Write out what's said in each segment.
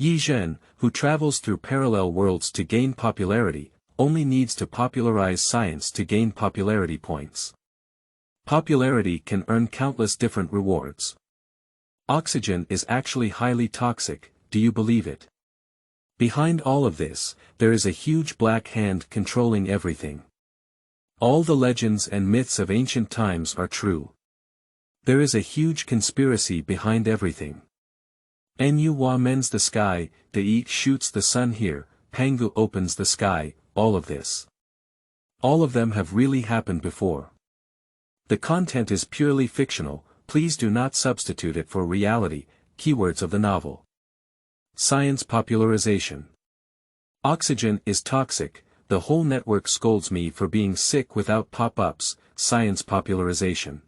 Yi Zhen, who travels through parallel worlds to gain popularity, only needs to popularize science to gain popularity points. Popularity can earn countless different rewards. Oxygen is actually highly toxic, do you believe it? Behind all of this, there is a huge black hand controlling everything. All the legends and myths of ancient times are true. There is a huge conspiracy behind everything. Huan mends the sky, the shoots the sun here, Pangu opens the sky, all of this. All of them have really happened before. The content is purely fictional, please do not substitute it for reality, keywords of the novel. Science popularization. Oxygen is toxic, the whole network scolds me for being sick without pop-ups, science popularization.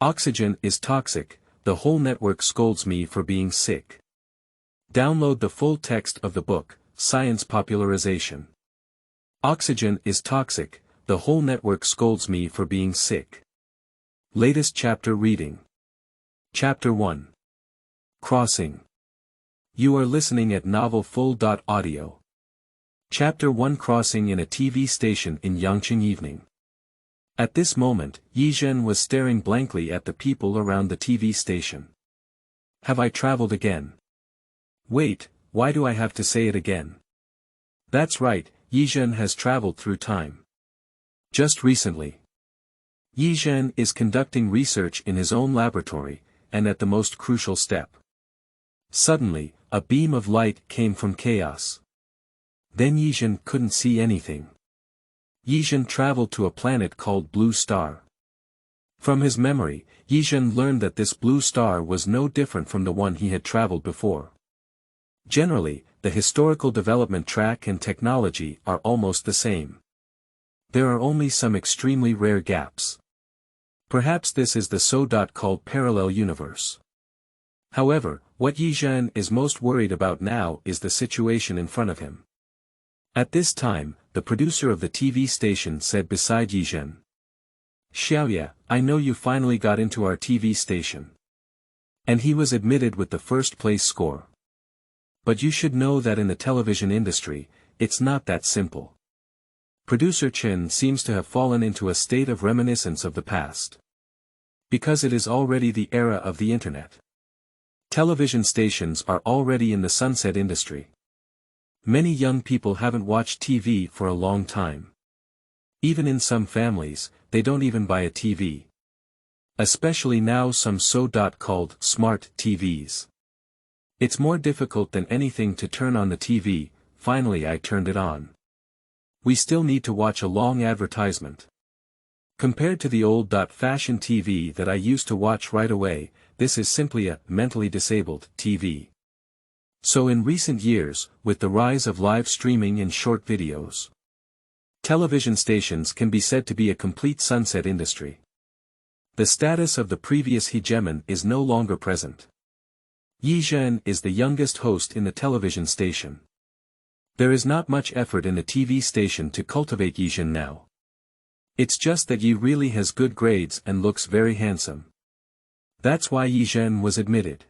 Oxygen is toxic, the whole network scolds me for being sick. Download the full text of the book, Science Popularization. Oxygen is toxic, the whole network scolds me for being sick. Latest chapter reading. Chapter 1. Crossing. You are listening at novelfull.audio. Chapter 1. Crossing in a TV station in Yangqing evening. At this moment, Yi Zhen was staring blankly at the people around the TV station. Have I traveled again? Wait, why do I have to say it again? That's right, Yi Zhen has traveled through time. Just recently. Yi Zhen is conducting research in his own laboratory, and at the most crucial step. Suddenly, a beam of light came from chaos. Then Yi Zhen couldn't see anything. Yi Zhen traveled to a planet called Blue Star. From his memory, Yi Zhen learned that this blue star was no different from the one he had traveled before. Generally, the historical development track and technology are almost the same. There are only some extremely rare gaps. Perhaps this is the so-called parallel universe. However, what Yi Zhen is most worried about now is the situation in front of him. At this time, the producer of the TV station said beside Yi Zhen. Xiaoye, I know you finally got into our TV station. And he was admitted with the first place score. But you should know that in the television industry, it's not that simple. Producer Chen seems to have fallen into a state of reminiscence of the past. Because it is already the era of the internet. Television stations are already in the sunset industry. Many young people haven't watched TV for a long time. Even in some families, they don't even buy a TV. Especially now some so-called smart TVs. It's more difficult than anything to turn on the TV, finally I turned it on. We still need to watch a long advertisement. Compared to the old-fashioned TV that I used to watch right away, this is simply a mentally disabled TV. So in recent years, with the rise of live streaming and short videos, television stations can be said to be a complete sunset industry. The status of the previous hegemon is no longer present. Yi Zhen is the youngest host in the television station. There is not much effort in the TV station to cultivate Yi Zhen now. It's just that Yi really has good grades and looks very handsome. That's why Yi Zhen was admitted.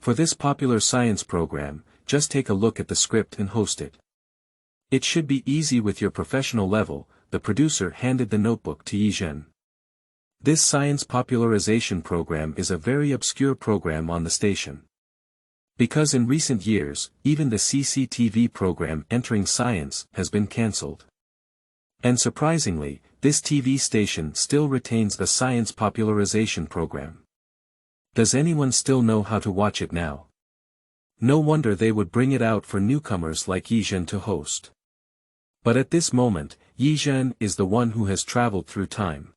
For this popular science program, just take a look at the script and host it. It should be easy with your professional level, the producer handed the notebook to Yi Zhen. This science popularization program is a very obscure program on the station. Because in recent years, even the CCTV program Entering Science has been cancelled. And surprisingly, this TV station still retains the science popularization program. Does anyone still know how to watch it now? No wonder they would bring it out for newcomers like Yi Zhen to host. But at this moment, Yi Zhen is the one who has traveled through time.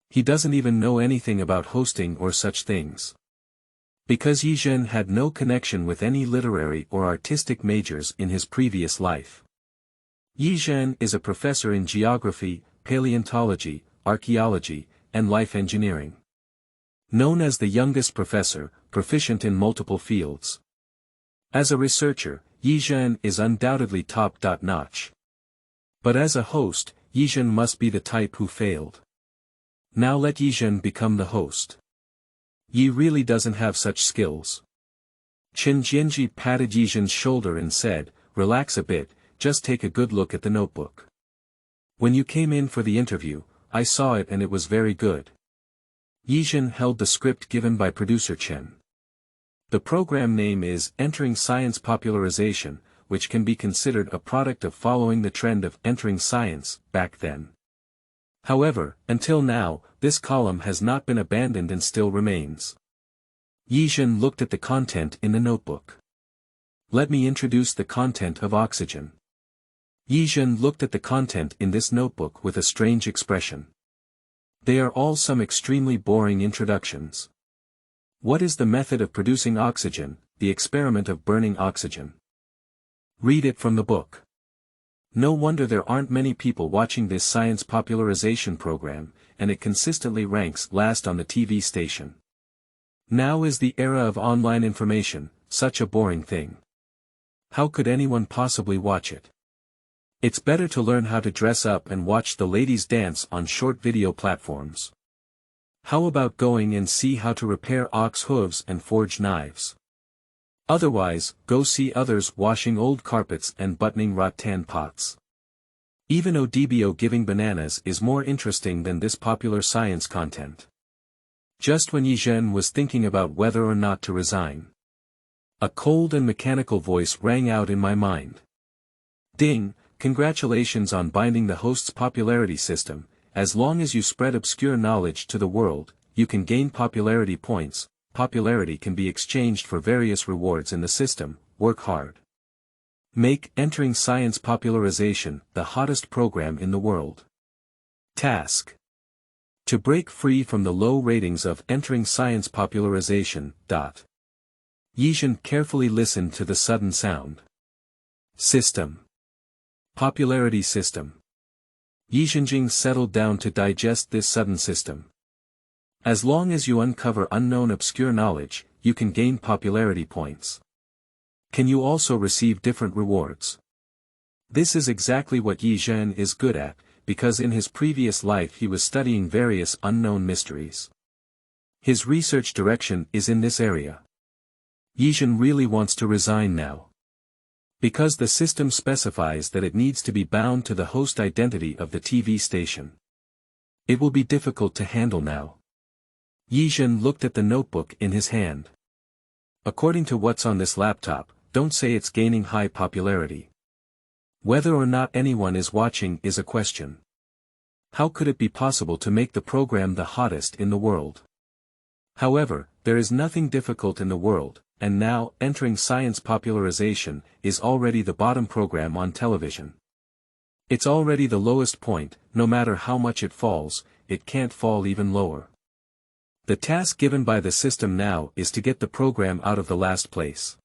He doesn't even know anything about hosting or such things. Because Yi Zhen had no connection with any literary or artistic majors in his previous life. Yi Zhen is a professor in geography, paleontology, archaeology, and life engineering. Known as the youngest professor, proficient in multiple fields. As a researcher, Yi Zhen is undoubtedly top-notch. But as a host, Yi Zhen must be the type who failed. Now let Yi Zhen become the host. Yi really doesn't have such skills. Chen Jianji patted Yi Zhen's shoulder and said, "Relax a bit, just take a good look at the notebook. When you came in for the interview, I saw it and it was very good." Yi Zhen held the script given by producer Chen. The program name is Entering Science Popularization, which can be considered a product of following the trend of entering science, back then. However, until now, this column has not been abandoned and still remains. Yi Zhen looked at the content in the notebook. "Let me introduce the content of oxygen." Yi Zhen looked at the content in this notebook with a strange expression. They are all some extremely boring introductions. What is the method of producing oxygen, the experiment of burning oxygen? Read it from the book. No wonder there aren't many people watching this science popularization program, and it consistently ranks last on the TV station. Now is the era of online information, such a boring thing. How could anyone possibly watch it? It's better to learn how to dress up and watch the ladies dance on short video platforms. How about going and see how to repair ox hooves and forge knives? Otherwise, go see others washing old carpets and buttoning rattan pots. Even Odibio giving bananas is more interesting than this popular science content. Just when Yi Zhen was thinking about whether or not to resign, a cold and mechanical voice rang out in my mind. "Ding, congratulations on binding the host's popularity system. As long as you spread obscure knowledge to the world, you can gain popularity points. Popularity can be exchanged for various rewards in the system. Work hard. Make Entering Science Popularization the hottest program in the world. Task: to break free from the low ratings of Entering Science Popularization. Yi Zhen carefully listened to the sudden sound. System. Popularity system. Yi Zhenjing settled down to digest this sudden system. As long as you uncover unknown obscure knowledge, you can gain popularity points. Can you also receive different rewards? This is exactly what Yi Zhen is good at, because in his previous life he was studying various unknown mysteries. His research direction is in this area. Yi Zhen really wants to resign now. Because the system specifies that it needs to be bound to the host identity of the TV station. It will be difficult to handle now. Yi Zhen looked at the notebook in his hand. According to what's on this laptop, don't say it's gaining high popularity. Whether or not anyone is watching is a question. How could it be possible to make the program the hottest in the world? However, there is nothing difficult in the world, and now Entering Science Popularization is already the bottom program on television. It's already the lowest point. No matter how much it falls, it can't fall even lower. The task given by the system now is to get the program out of the last place.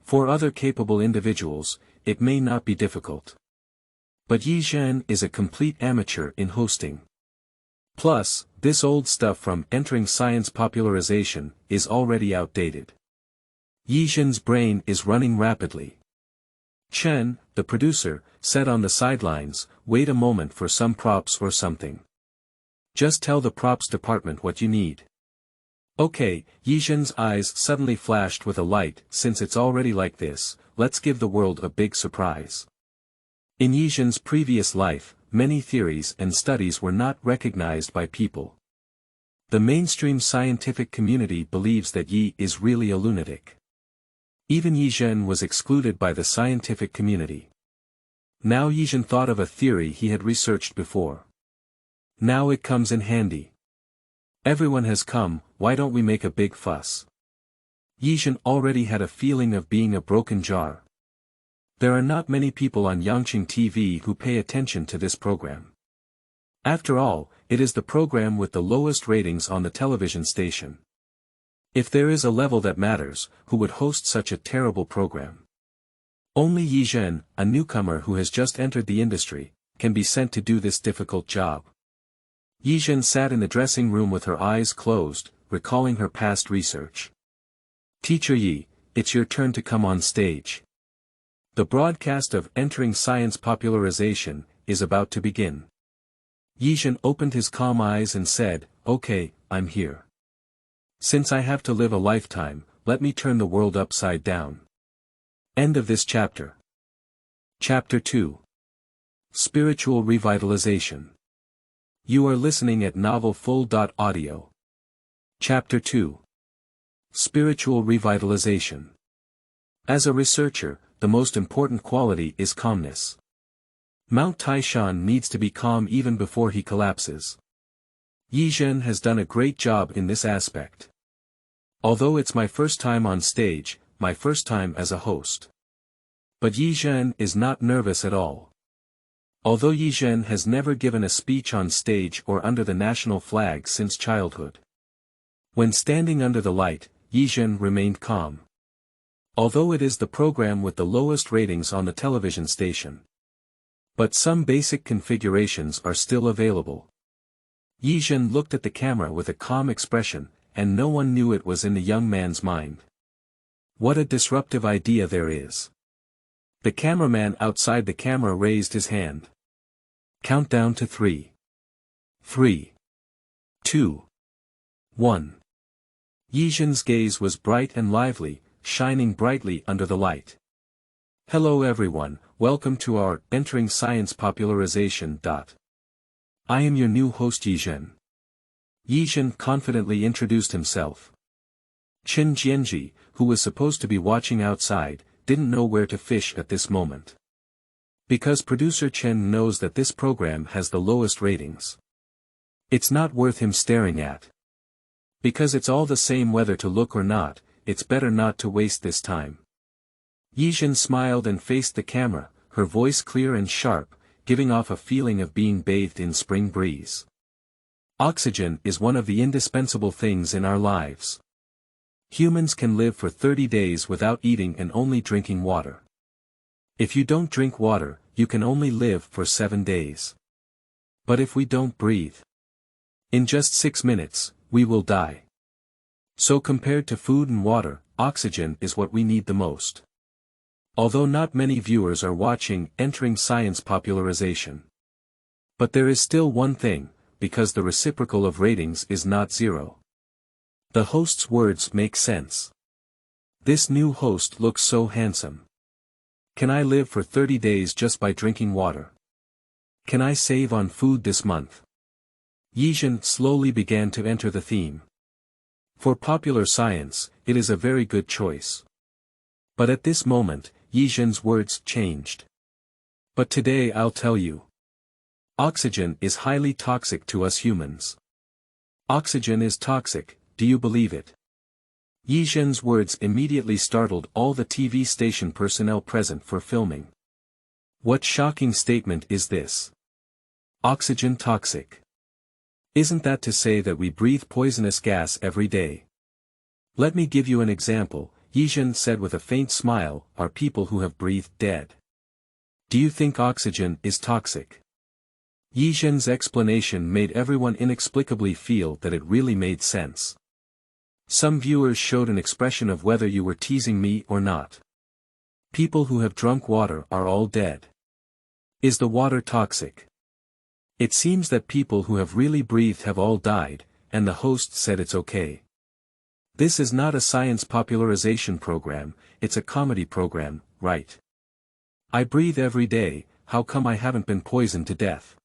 For other capable individuals, it may not be difficult. But Yi Zhen is a complete amateur in hosting. Plus, this old stuff from Entering Science Popularization is already outdated. Yi Zhen's brain is running rapidly. Chen, the producer, said on the sidelines, "Wait a moment for some props or something. Just tell the props department what you need." Okay, Yi Zhen's eyes suddenly flashed with a light. Since it's already like this, let's give the world a big surprise. In Yi Zhen's previous life, many theories and studies were not recognized by people. The mainstream scientific community believes that Yi is really a lunatic. Even Yi Zhen was excluded by the scientific community. Now Yi Zhen thought of a theory he had researched before. Now it comes in handy. Everyone has come, why don't we make a big fuss? Yi Zhen already had a feeling of being a broken jar. There are not many people on Yangqing TV who pay attention to this program. After all, it is the program with the lowest ratings on the television station. If there is a level that matters, who would host such a terrible program? Only Yi Zhen, a newcomer who has just entered the industry, can be sent to do this difficult job. Yi Zhen sat in the dressing room with her eyes closed, recalling her past research. "Teacher Yi, it's your turn to come on stage. The broadcast of Entering Science Popularization is about to begin." Yi Zhen opened his calm eyes and said, "Okay, I'm here. Since I have to live a lifetime, let me turn the world upside down. End of this chapter. Chapter 2. Spiritual Revitalization. You are listening at novelfull.audio. Chapter 2. Spiritual Revitalization. As a researcher, the most important quality is calmness. Mount Taishan needs to be calm even before he collapses. Zhen has done a great job in this aspect. Although it's my first time on stage, my first time as a host. But Zhen is not nervous at all. Although Zhen has never given a speech on stage or under the national flag since childhood. When standing under the light, Zhen remained calm. Although it is the program with the lowest ratings on the television station. But some basic configurations are still available. Zhen looked at the camera with a calm expression, and no one knew it was in the young man's mind. What a disruptive idea there is. The cameraman outside the camera raised his hand. Count down to 3. 3. 2. 1. Zhen's gaze was bright and lively, shining brightly under the light. Hello everyone, welcome to our Entering Science Popularization. I am your new host Zhen. Zhen confidently introduced himself. Chen Jianji, who was supposed to be watching outside, didn't know where to fish at this moment. Because producer Chen knows that this program has the lowest ratings. It's not worth him staring at. Because it's all the same whether to look or not, it's better not to waste this time. Zhen smiled and faced the camera, her voice clear and sharp, giving off a feeling of being bathed in spring breeze. Oxygen is one of the indispensable things in our lives. Humans can live for 30 days without eating and only drinking water. If you don't drink water, you can only live for 7 days. But if we don't breathe, in just 6 minutes, we will die. So compared to food and water, oxygen is what we need the most. Although not many viewers are watching Entering Science Popularization. But there is still one thing, because the reciprocal of ratings is not 0. The host's words make sense. This new host looks so handsome. Can I live for 30 days just by drinking water? Can I save on food this month? Zhen slowly began to enter the theme. For popular science, it is a very good choice. But at this moment, Zhen's words changed. But today I'll tell you. Oxygen is highly toxic to us humans. Oxygen is toxic, do you believe it? Zhen's words immediately startled all the TV station personnel present for filming. What shocking statement is this? Oxygen toxic. Isn't that to say that we breathe poisonous gas every day? Let me give you an example. Zhen said with a faint smile, are people who have breathed dead. Do you think oxygen is toxic? Zhen's explanation made everyone inexplicably feel that it really made sense. Some viewers showed an expression of whether you were teasing me or not. People who have drunk water are all dead. Is the water toxic? It seems that people who have really breathed have all died, and the host said it's okay. This is not a science popularization program, it's a comedy program, right? I breathe every day, how come I haven't been poisoned to death?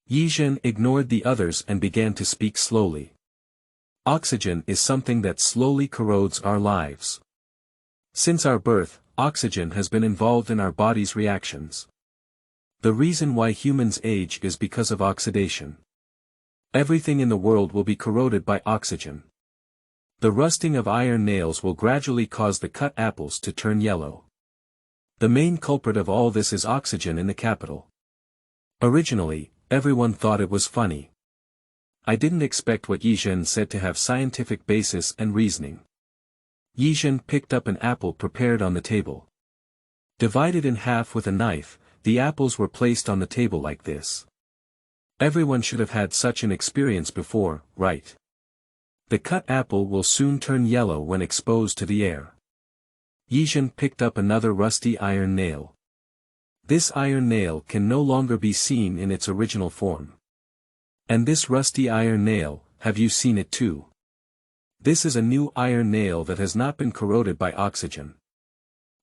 Zhen ignored the others and began to speak slowly. Oxygen is something that slowly corrodes our lives. Since our birth, oxygen has been involved in our body's reactions. The reason why humans age is because of oxidation. Everything in the world will be corroded by oxygen. The rusting of iron nails will gradually cause the cut apples to turn yellow. The main culprit of all this is oxygen in the capital. Originally, everyone thought it was funny. I didn't expect what Zhen said to have scientific basis and reasoning. Zhen picked up an apple prepared on the table. Divided in half with a knife, the apples were placed on the table like this. Everyone should have had such an experience before, right? The cut apple will soon turn yellow when exposed to the air. Zhen picked up another rusty iron nail. This iron nail can no longer be seen in its original form. And this rusty iron nail, have you seen it too? This is a new iron nail that has not been corroded by oxygen.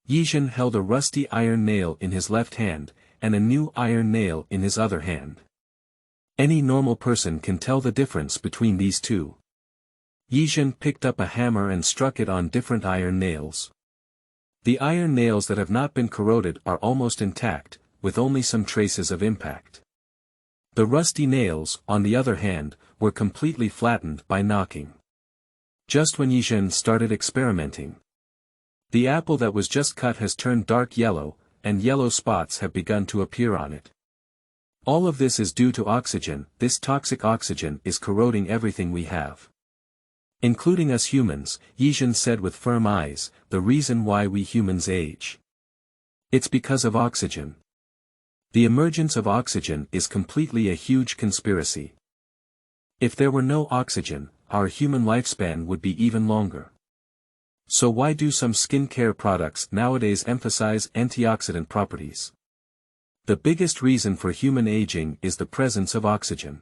Zhen held a rusty iron nail in his left hand, and a new iron nail in his other hand. Any normal person can tell the difference between these two. Zhen picked up a hammer and struck it on different iron nails. The iron nails that have not been corroded are almost intact, with only some traces of impact. The rusty nails, on the other hand, were completely flattened by knocking. Just when Zhen started experimenting, the apple that was just cut has turned dark yellow, and yellow spots have begun to appear on it. All of this is due to oxygen. This toxic oxygen is corroding everything we have, including us humans, Zhen said with firm eyes. The reason why we humans age, it's because of oxygen. The emergence of oxygen is completely a huge conspiracy. If there were no oxygen, our human lifespan would be even longer. So why do some skincare products nowadays emphasize antioxidant properties? The biggest reason for human aging is the presence of oxygen.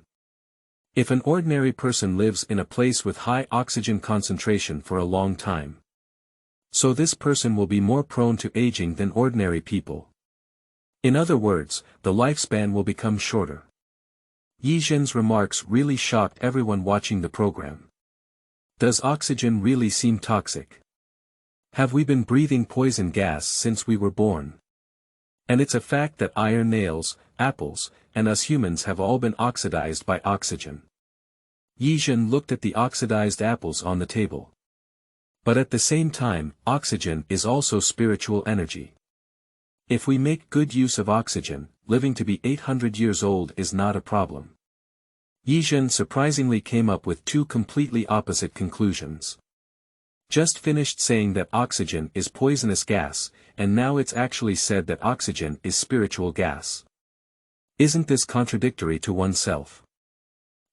If an ordinary person lives in a place with high oxygen concentration for a long time, so this person will be more prone to aging than ordinary people. In other words, the lifespan will become shorter. Zhen's remarks really shocked everyone watching the program. Does oxygen really seem toxic? Have we been breathing poison gas since we were born? And it's a fact that iron nails, apples, and us humans have all been oxidized by oxygen. Zhen looked at the oxidized apples on the table. But at the same time, oxygen is also spiritual energy. If we make good use of oxygen, living to be 800 years old is not a problem. Zhen surprisingly came up with two completely opposite conclusions. Just finished saying that oxygen is poisonous gas, and now it's actually said that oxygen is spiritual gas. Isn't this contradictory to oneself?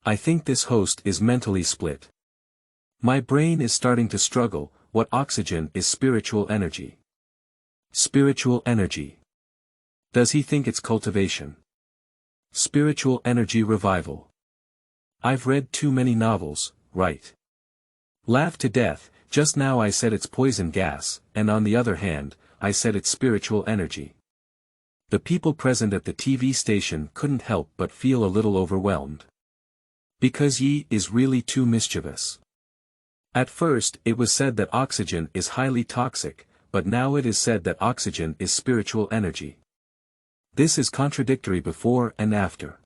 I think this host is mentally split. My brain is starting to struggle. What oxygen is spiritual energy? Spiritual energy. Does he think it's cultivation? Spiritual energy revival. I've read too many novels, right? Laugh to death. Just now I said it's poison gas, and on the other hand, I said it's spiritual energy. The people present at the TV station couldn't help but feel a little overwhelmed. Because Yi is really too mischievous. At first it was said that oxygen is highly toxic, but now it is said that oxygen is spiritual energy. This is contradictory before and after.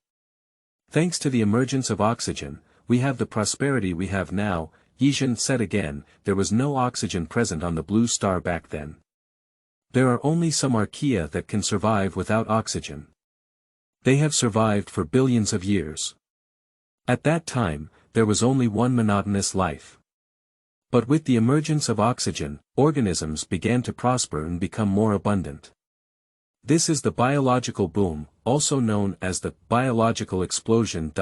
Thanks to the emergence of oxygen, we have the prosperity we have now. Zhen said again. There was no oxygen present on the blue star back then. There are only some archaea that can survive without oxygen. They have survived for billions of years. At that time, there was only one monotonous life. But with the emergence of oxygen, organisms began to prosper and become more abundant. This is the biological boom, also known as the biological explosion.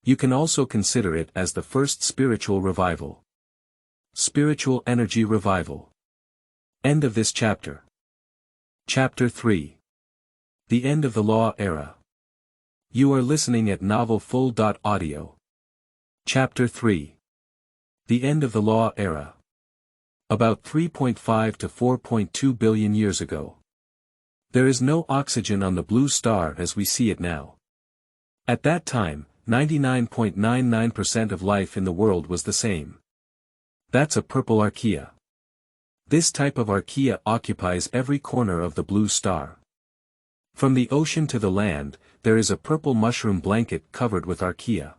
You can also consider it as the first spiritual revival. Spiritual energy revival. End of this chapter. Chapter 3. The end of the Law era. You are listening at novelfull.audio. Chapter 3. The end of the Law era. About 3.5 to 4.2 billion years ago. There is no oxygen on the blue star as we see it now. At that time, 99.99% of life in the world was the same. That's a purple archaea. This type of archaea occupies every corner of the blue star. From the ocean to the land, there is a purple mushroom blanket covered with archaea.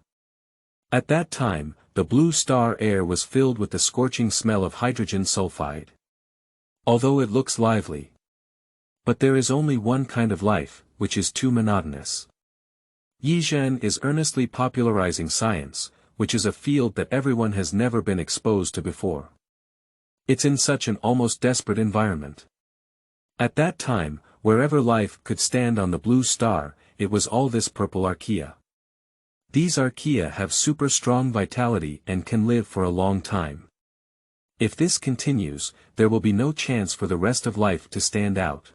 At that time, the blue star air was filled with the scorching smell of hydrogen sulfide. Although it looks lively. But there is only one kind of life, which is too monotonous. Zhen is earnestly popularizing science, which is a field that everyone has never been exposed to before. It's in such an almost desperate environment. At that time, wherever life could stand on the blue star, it was all this purple archaea. These archaea have super strong vitality and can live for a long time. If this continues, there will be no chance for the rest of life to stand out.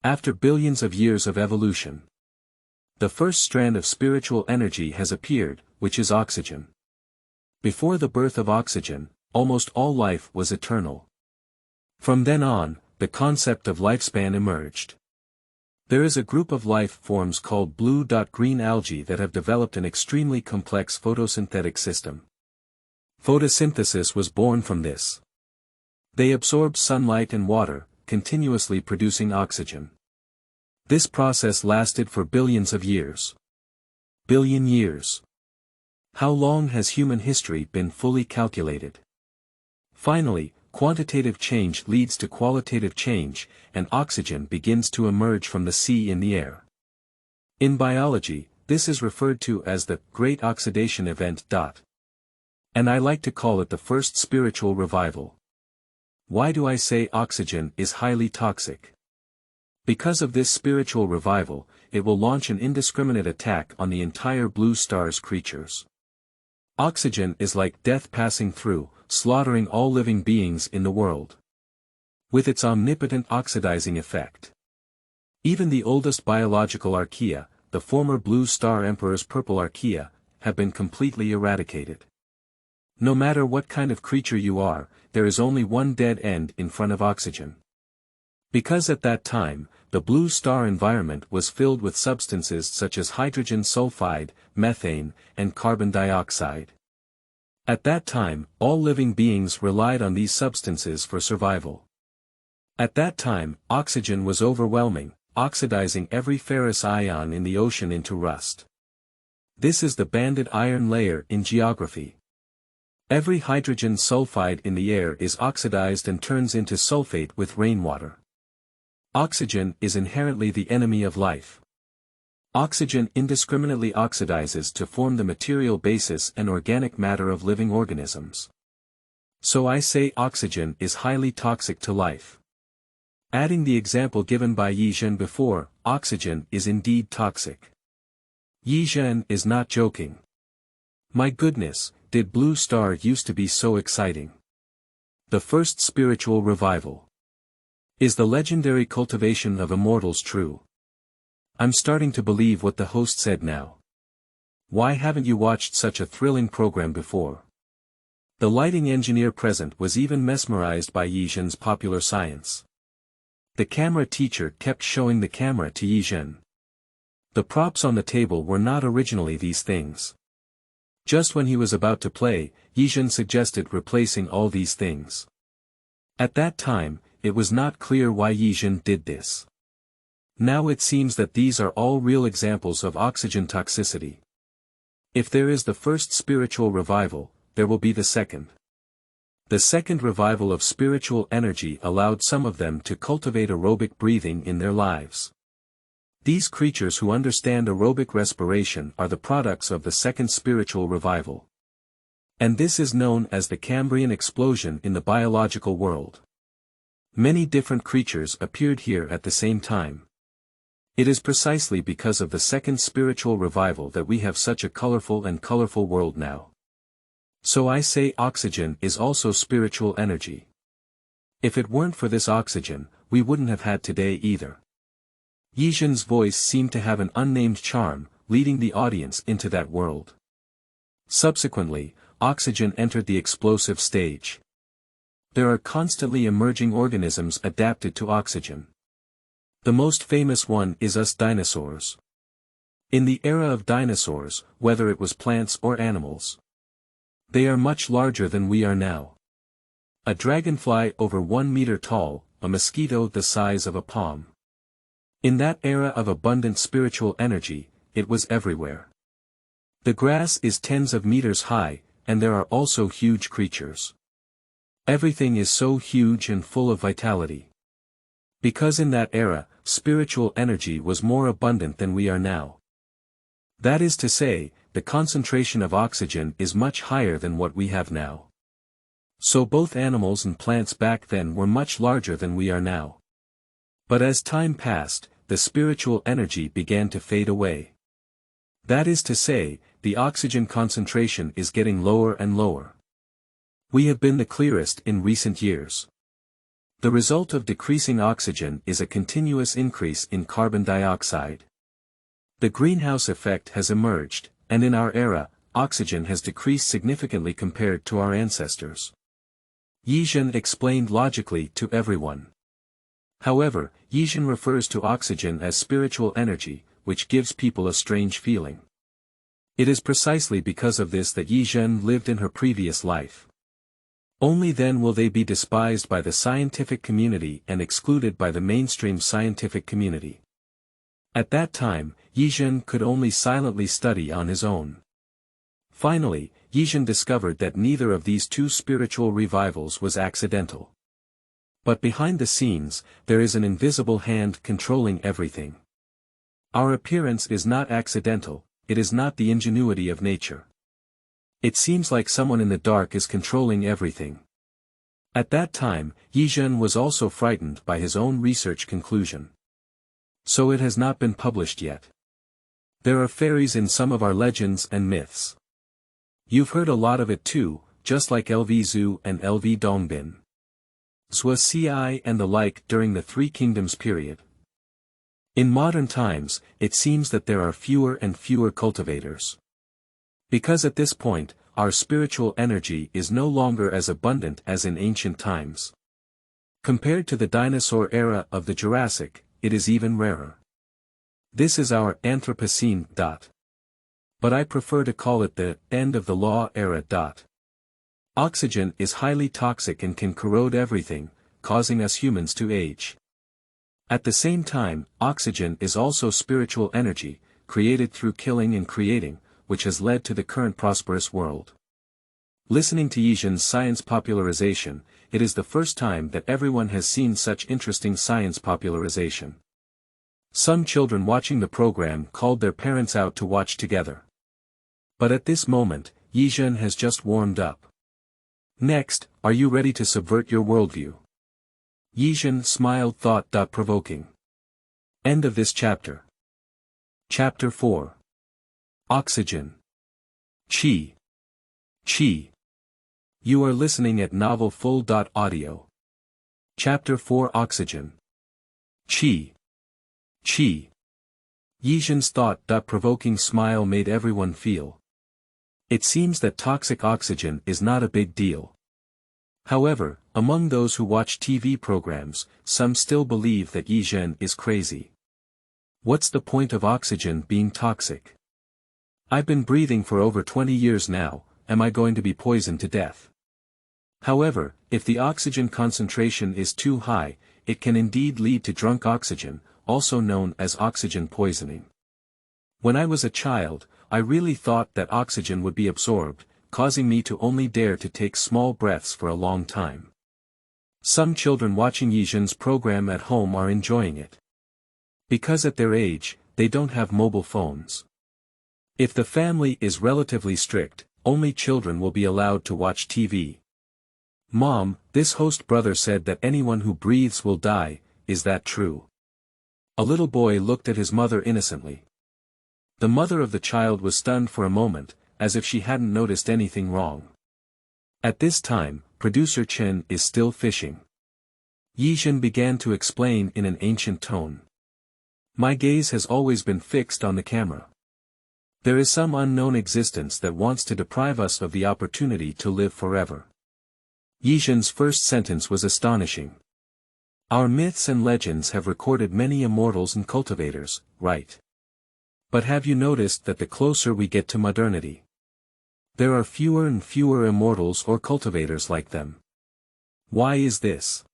After billions of years of evolution, the first strand of spiritual energy has appeared, which is oxygen. Before the birth of oxygen, almost all life was eternal. From then on, the concept of lifespan emerged. There is a group of life forms called blue-green algae that have developed an extremely complex photosynthetic system. Photosynthesis was born from this. They absorb sunlight and water, continuously producing oxygen. This process lasted for billions of years. Billion years. How long has human history been fully calculated? Finally, quantitative change leads to qualitative change, and oxygen begins to emerge from the sea in the air. In biology, this is referred to as the Great Oxidation Event. And I like to call it the first spiritual revival. Why do I say oxygen is highly toxic? Because of this spiritual revival, it will launch an indiscriminate attack on the entire blue star's creatures. Oxygen is like death passing through, slaughtering all living beings in the world. With its omnipotent oxidizing effect. Even the oldest biological archaea, the former blue star emperor's purple archaea, have been completely eradicated. No matter what kind of creature you are, there is only one dead end in front of oxygen. Because at that time, the blue star environment was filled with substances such as hydrogen sulfide, methane, and carbon dioxide. At that time, all living beings relied on these substances for survival. At that time, oxygen was overwhelming, oxidizing every ferrous ion in the ocean into rust. This is the banded iron layer in geography. Every hydrogen sulfide in the air is oxidized and turns into sulfate with rainwater. Oxygen is inherently the enemy of life. Oxygen indiscriminately oxidizes to form the material basis and organic matter of living organisms. So I say oxygen is highly toxic to life. Adding the example given by Zhen before, oxygen is indeed toxic. Zhen is not joking. My goodness, did Blue Star used to be so exciting? The first spiritual revival. Is the legendary cultivation of immortals true? I'm starting to believe what the host said now. Why haven't you watched such a thrilling program before? The lighting engineer present was even mesmerized by Zhen's popular science. The camera teacher kept showing the camera to Zhen. The props on the table were not originally these things. Just when he was about to play, Zhen suggested replacing all these things. At that time, it was not clear why Zhen did this. Now it seems that these are all real examples of oxygen toxicity. If there is the first spiritual revival, there will be the second. The second revival of spiritual energy allowed some of them to cultivate aerobic breathing in their lives. These creatures who understand aerobic respiration are the products of the second spiritual revival. And this is known as the Cambrian explosion in the biological world. Many different creatures appeared here at the same time. It is precisely because of the second spiritual revival that we have such a colorful world now. So I say oxygen is also spiritual energy. If it weren't for this oxygen, we wouldn't have had today either. Zhen's voice seemed to have an unnamed charm, leading the audience into that world. Subsequently, oxygen entered the explosive stage. There are constantly emerging organisms adapted to oxygen. The most famous one is us dinosaurs. In the era of dinosaurs, whether it was plants or animals, they are much larger than we are now. A dragonfly over 1 meter tall, a mosquito the size of a palm. In that era of abundant spiritual energy, it was everywhere. The grass is tens of meters high, and there are also huge creatures. Everything is so huge and full of vitality. Because in that era, spiritual energy was more abundant than we are now. That is to say, the concentration of oxygen is much higher than what we have now. So both animals and plants back then were much larger than we are now. But as time passed, the spiritual energy began to fade away. That is to say, the oxygen concentration is getting lower and lower. We have been the clearest in recent years. The result of decreasing oxygen is a continuous increase in carbon dioxide. The greenhouse effect has emerged, and in our era, oxygen has decreased significantly compared to our ancestors. Zhen explained logically to everyone. However, Zhen refers to oxygen as spiritual energy, which gives people a strange feeling. It is precisely because of this that Zhen lived in her previous life. Only then will they be despised by the scientific community and excluded by the mainstream scientific community. At that time, Zhen could only silently study on his own. Finally, Zhen discovered that neither of these two spiritual revivals was accidental. But behind the scenes, there is an invisible hand controlling everything. Our appearance is not accidental, it is not the ingenuity of nature. It seems like someone in the dark is controlling everything. At that time, Zhen was also frightened by his own research conclusion. So it has not been published yet. There are fairies in some of our legends and myths. You've heard a lot of it too, just like LV Zhu and LV Dongbin. Zhua Ci and the like during the Three Kingdoms period. In modern times, it seems that there are fewer and fewer cultivators. Because at this point, our spiritual energy is no longer as abundant as in ancient times. Compared to the dinosaur era of the Jurassic, it is even rarer. This is our Anthropocene. But I prefer to call it the end of the law era. Oxygen is highly toxic and can corrode everything, causing us humans to age. At the same time, oxygen is also spiritual energy, created through killing and creating, which has led to the current prosperous world. Listening to Zhen's science popularization, it is the first time that everyone has seen such interesting science popularization. Some children watching the program called their parents out to watch together. But at this moment, Zhen has just warmed up. Next, are you ready to subvert your worldview? Zhen smiled thought-provoking. End of this chapter. Chapter 4. Oxygen. Qi. Qi. You are listening at novelfull.audio. Chapter 4 Oxygen. Qi. Qi. Zhen's thought-provoking smile made everyone feel. It seems that toxic oxygen is not a big deal. However, among those who watch TV programs, some still believe that Zhen is crazy. What's the point of oxygen being toxic? I've been breathing for over 20 years now, am I going to be poisoned to death? However, if the oxygen concentration is too high, it can indeed lead to drunk oxygen, also known as oxygen poisoning. When I was a child, I really thought that oxygen would be absorbed, causing me to only dare to take small breaths for a long time. Some children watching Zhen's program at home are enjoying it. Because at their age, they don't have mobile phones. If the family is relatively strict, only children will be allowed to watch TV. Mom, this host brother said that anyone who breathes will die, is that true? A little boy looked at his mother innocently. The mother of the child was stunned for a moment, as if she hadn't noticed anything wrong. At this time, producer Chen is still fishing. Zhen began to explain in an ancient tone. My gaze has always been fixed on the camera. There is some unknown existence that wants to deprive us of the opportunity to live forever. Zhen's first sentence was astonishing. Our myths and legends have recorded many immortals and cultivators, right? But have you noticed that the closer we get to modernity, there are fewer and fewer immortals or cultivators like them? Why is this?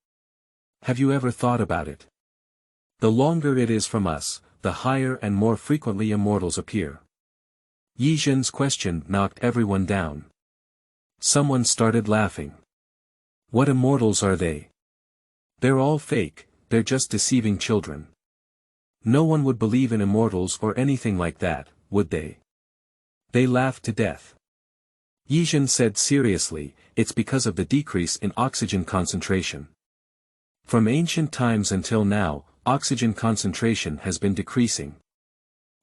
Have you ever thought about it? The longer it is from us, the higher and more frequently immortals appear. Zhen's question knocked everyone down. Someone started laughing. What immortals are they? They're all fake, they're just deceiving children. No one would believe in immortals or anything like that, would they? They laughed to death. Zhen said seriously, it's because of the decrease in oxygen concentration. From ancient times until now, oxygen concentration has been decreasing.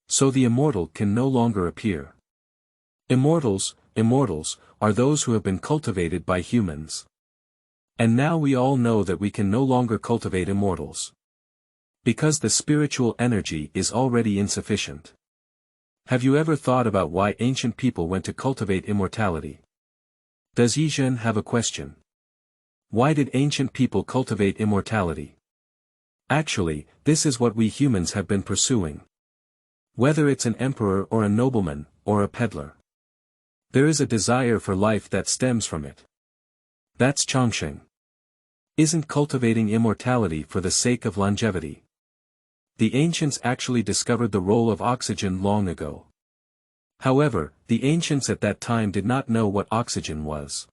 So the immortal can no longer appear. Immortals are those who have been cultivated by humans. And now we all know that we can no longer cultivate immortals. Because the spiritual energy is already insufficient. Have you ever thought about why ancient people went to cultivate immortality? Does Zhen have a question? Why did ancient people cultivate immortality? Actually, this is what we humans have been pursuing. Whether it's an emperor or a nobleman, or a peddler. There is a desire for life that stems from it. That's Chongsheng. Isn't cultivating immortality for the sake of longevity? The ancients actually discovered the role of oxygen long ago. However, the ancients at that time did not know what oxygen was.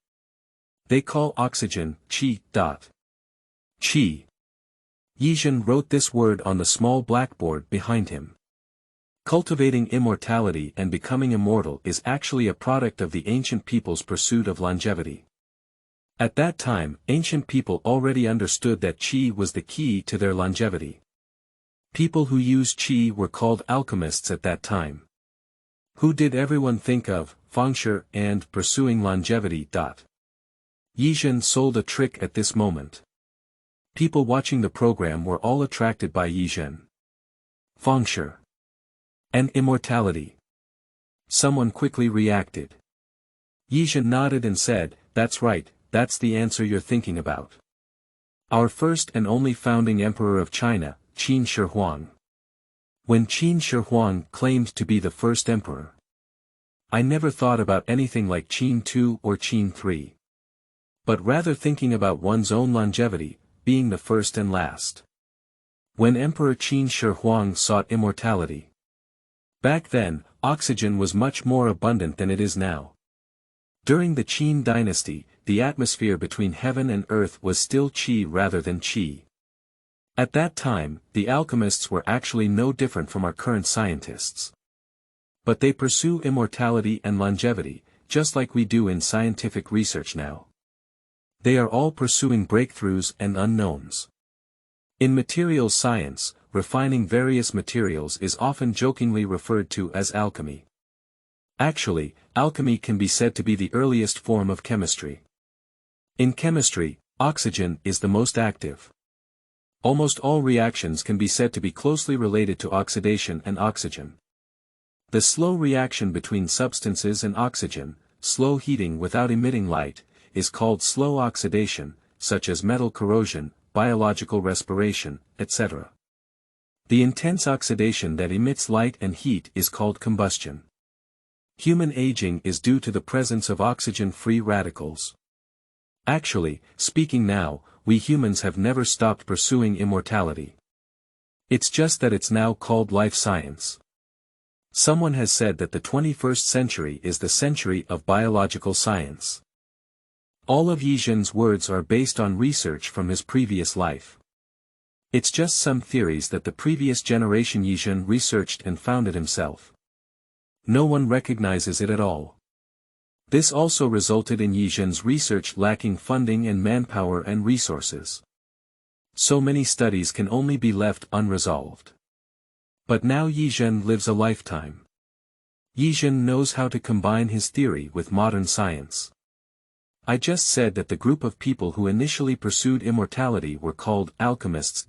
They call oxygen, qi. Qi. Zhen wrote this word on the small blackboard behind him. Cultivating immortality and becoming immortal is actually a product of the ancient people's pursuit of longevity. At that time, ancient people already understood that qi was the key to their longevity. People who used qi were called alchemists at that time. Who did everyone think of, fengshui and pursuing longevity. Zhen sold a trick at this moment. People watching the program were all attracted by Zhen. Fengshui. And immortality. Someone quickly reacted. Zhen nodded and said, "That's right, that's the answer you're thinking about. Our first and only founding emperor of China, Qin Shi Huang. When Qin Shi Huang claimed to be the first emperor, I never thought about anything like Qin II or Qin III. But rather thinking about one's own longevity, being the first and last. When Emperor Qin Shi Huang sought immortality. Back then, oxygen was much more abundant than it is now. During the Qin dynasty, the atmosphere between heaven and earth was still qi rather than qi. At that time, the alchemists were actually no different from our current scientists. But they pursue immortality and longevity, just like we do in scientific research now. They are all pursuing breakthroughs and unknowns. In materials science, refining various materials is often jokingly referred to as alchemy. Actually, alchemy can be said to be the earliest form of chemistry. In chemistry, oxygen is the most active. Almost all reactions can be said to be closely related to oxidation and oxygen. The slow reaction between substances and oxygen, slow heating without emitting light, is called slow oxidation, such as metal corrosion, biological respiration, etc. The intense oxidation that emits light and heat is called combustion. Human aging is due to the presence of oxygen-free radicals. Actually, speaking now, we humans have never stopped pursuing immortality. It's just that it's now called life science. Someone has said that the 21st century is the century of biological science. All of Zhen's words are based on research from his previous life. It's just some theories that the previous generation Zhen researched and founded himself. No one recognizes it at all. This also resulted in Zhen's research lacking funding and manpower and resources. So many studies can only be left unresolved. But now Zhen lives a lifetime. Zhen knows how to combine his theory with modern science. I just said that the group of people who initially pursued immortality were called alchemists.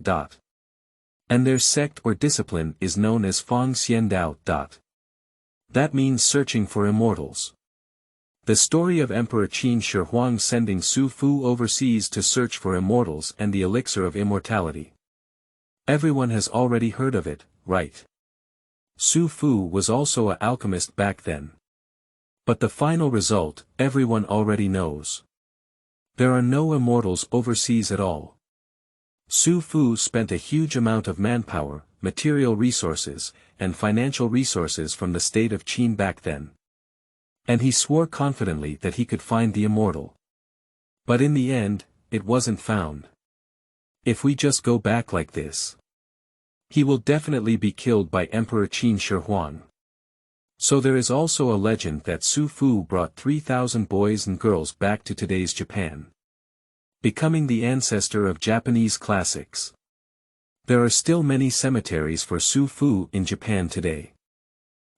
And their sect or discipline is known as Fang Xiandao. That means searching for immortals. The story of Emperor Qin Shi Huang sending Su Fu overseas to search for immortals and the elixir of immortality. Everyone has already heard of it, right? Su Fu was also an alchemist back then. But the final result, everyone already knows. There are no immortals overseas at all. Su Fu spent a huge amount of manpower, material resources, and financial resources from the state of Qin back then. And he swore confidently that he could find the immortal. But in the end, it wasn't found. If we just go back like this, he will definitely be killed by Emperor Qin Shi Huang. So there is also a legend that Su Fu brought 3,000 boys and girls back to today's Japan, becoming the ancestor of Japanese classics. There are still many cemeteries for Su Fu in Japan today.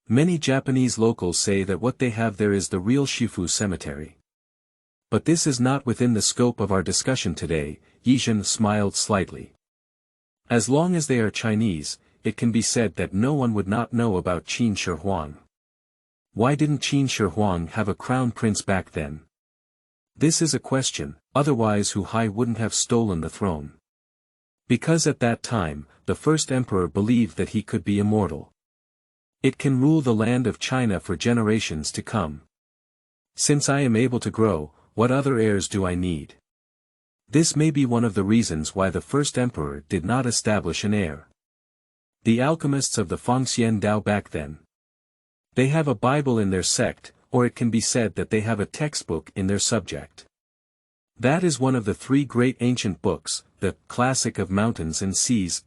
Many Japanese locals say that what they have there is the real Shifu cemetery. But this is not within the scope of our discussion today. Zhen smiled slightly. As long as they are Chinese, it can be said that no one would not know about Qin Shi Huang. Why didn't Qin Shi Huang have a crown prince back then? This is a question, otherwise Hu Hai wouldn't have stolen the throne. Because at that time, the first emperor believed that he could be immortal. It can rule the land of China for generations to come. Since I am able to grow, what other heirs do I need? This may be one of the reasons why the first emperor did not establish an heir. The alchemists of the Fengxian Dao back then. They have a Bible in their sect, or it can be said that they have a textbook in their subject. That is one of the three great ancient books, the Classic of Mountains and Seas.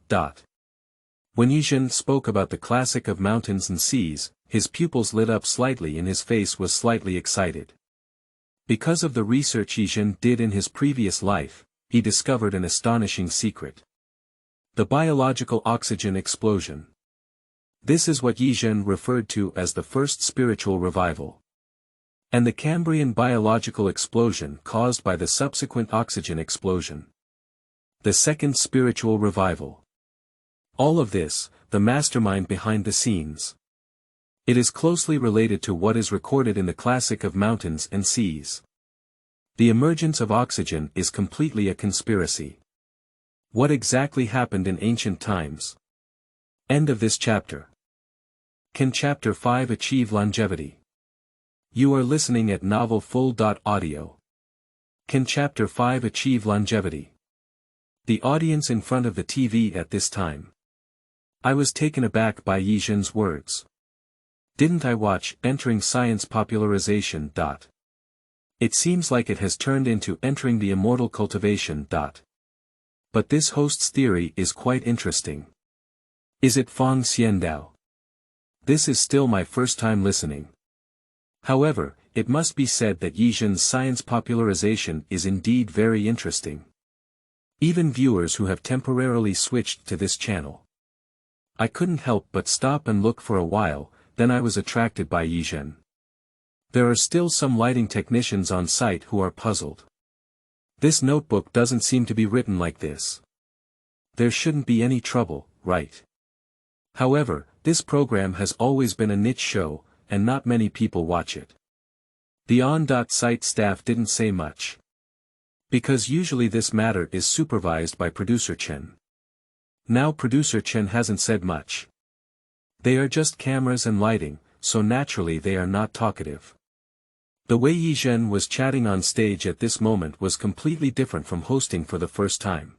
When Zhen spoke about the Classic of Mountains and Seas, his pupils lit up slightly and his face was slightly excited. Because of the research Zhen did in his previous life, he discovered an astonishing secret. The biological oxygen explosion. This is what Zhen referred to as the first spiritual revival. And the Cambrian biological explosion caused by the subsequent oxygen explosion. The second spiritual revival. All of this, the mastermind behind the scenes. It is closely related to what is recorded in the Classic of Mountains and Seas. The emergence of oxygen is completely a conspiracy. What exactly happened in ancient times? End of this chapter. Can Chapter 5 achieve longevity? You are listening at novelfull.audio. Can Chapter 5 achieve longevity? The audience in front of the TV at this time. I was taken aback by Zhen's words. Didn't I watch Entering Science Popularization? It seems like it has turned into Entering the Immortal Cultivation. But this host's theory is quite interesting. Is it Fengxian Dao? This is still my first time listening. However, it must be said that Zhen's science popularization is indeed very interesting. Even viewers who have temporarily switched to this channel. I couldn't help but stop and look for a while, then I was attracted by Zhen. There are still some lighting technicians on site who are puzzled. This notebook doesn't seem to be written like this. There shouldn't be any trouble, right? However, this program has always been a niche show, and not many people watch it. The on.site staff didn't say much. Because usually this matter is supervised by Producer Chen. Now Producer Chen hasn't said much. They are just cameras and lighting, so naturally they are not talkative. The way Zhen was chatting on stage at this moment was completely different from hosting for the first time.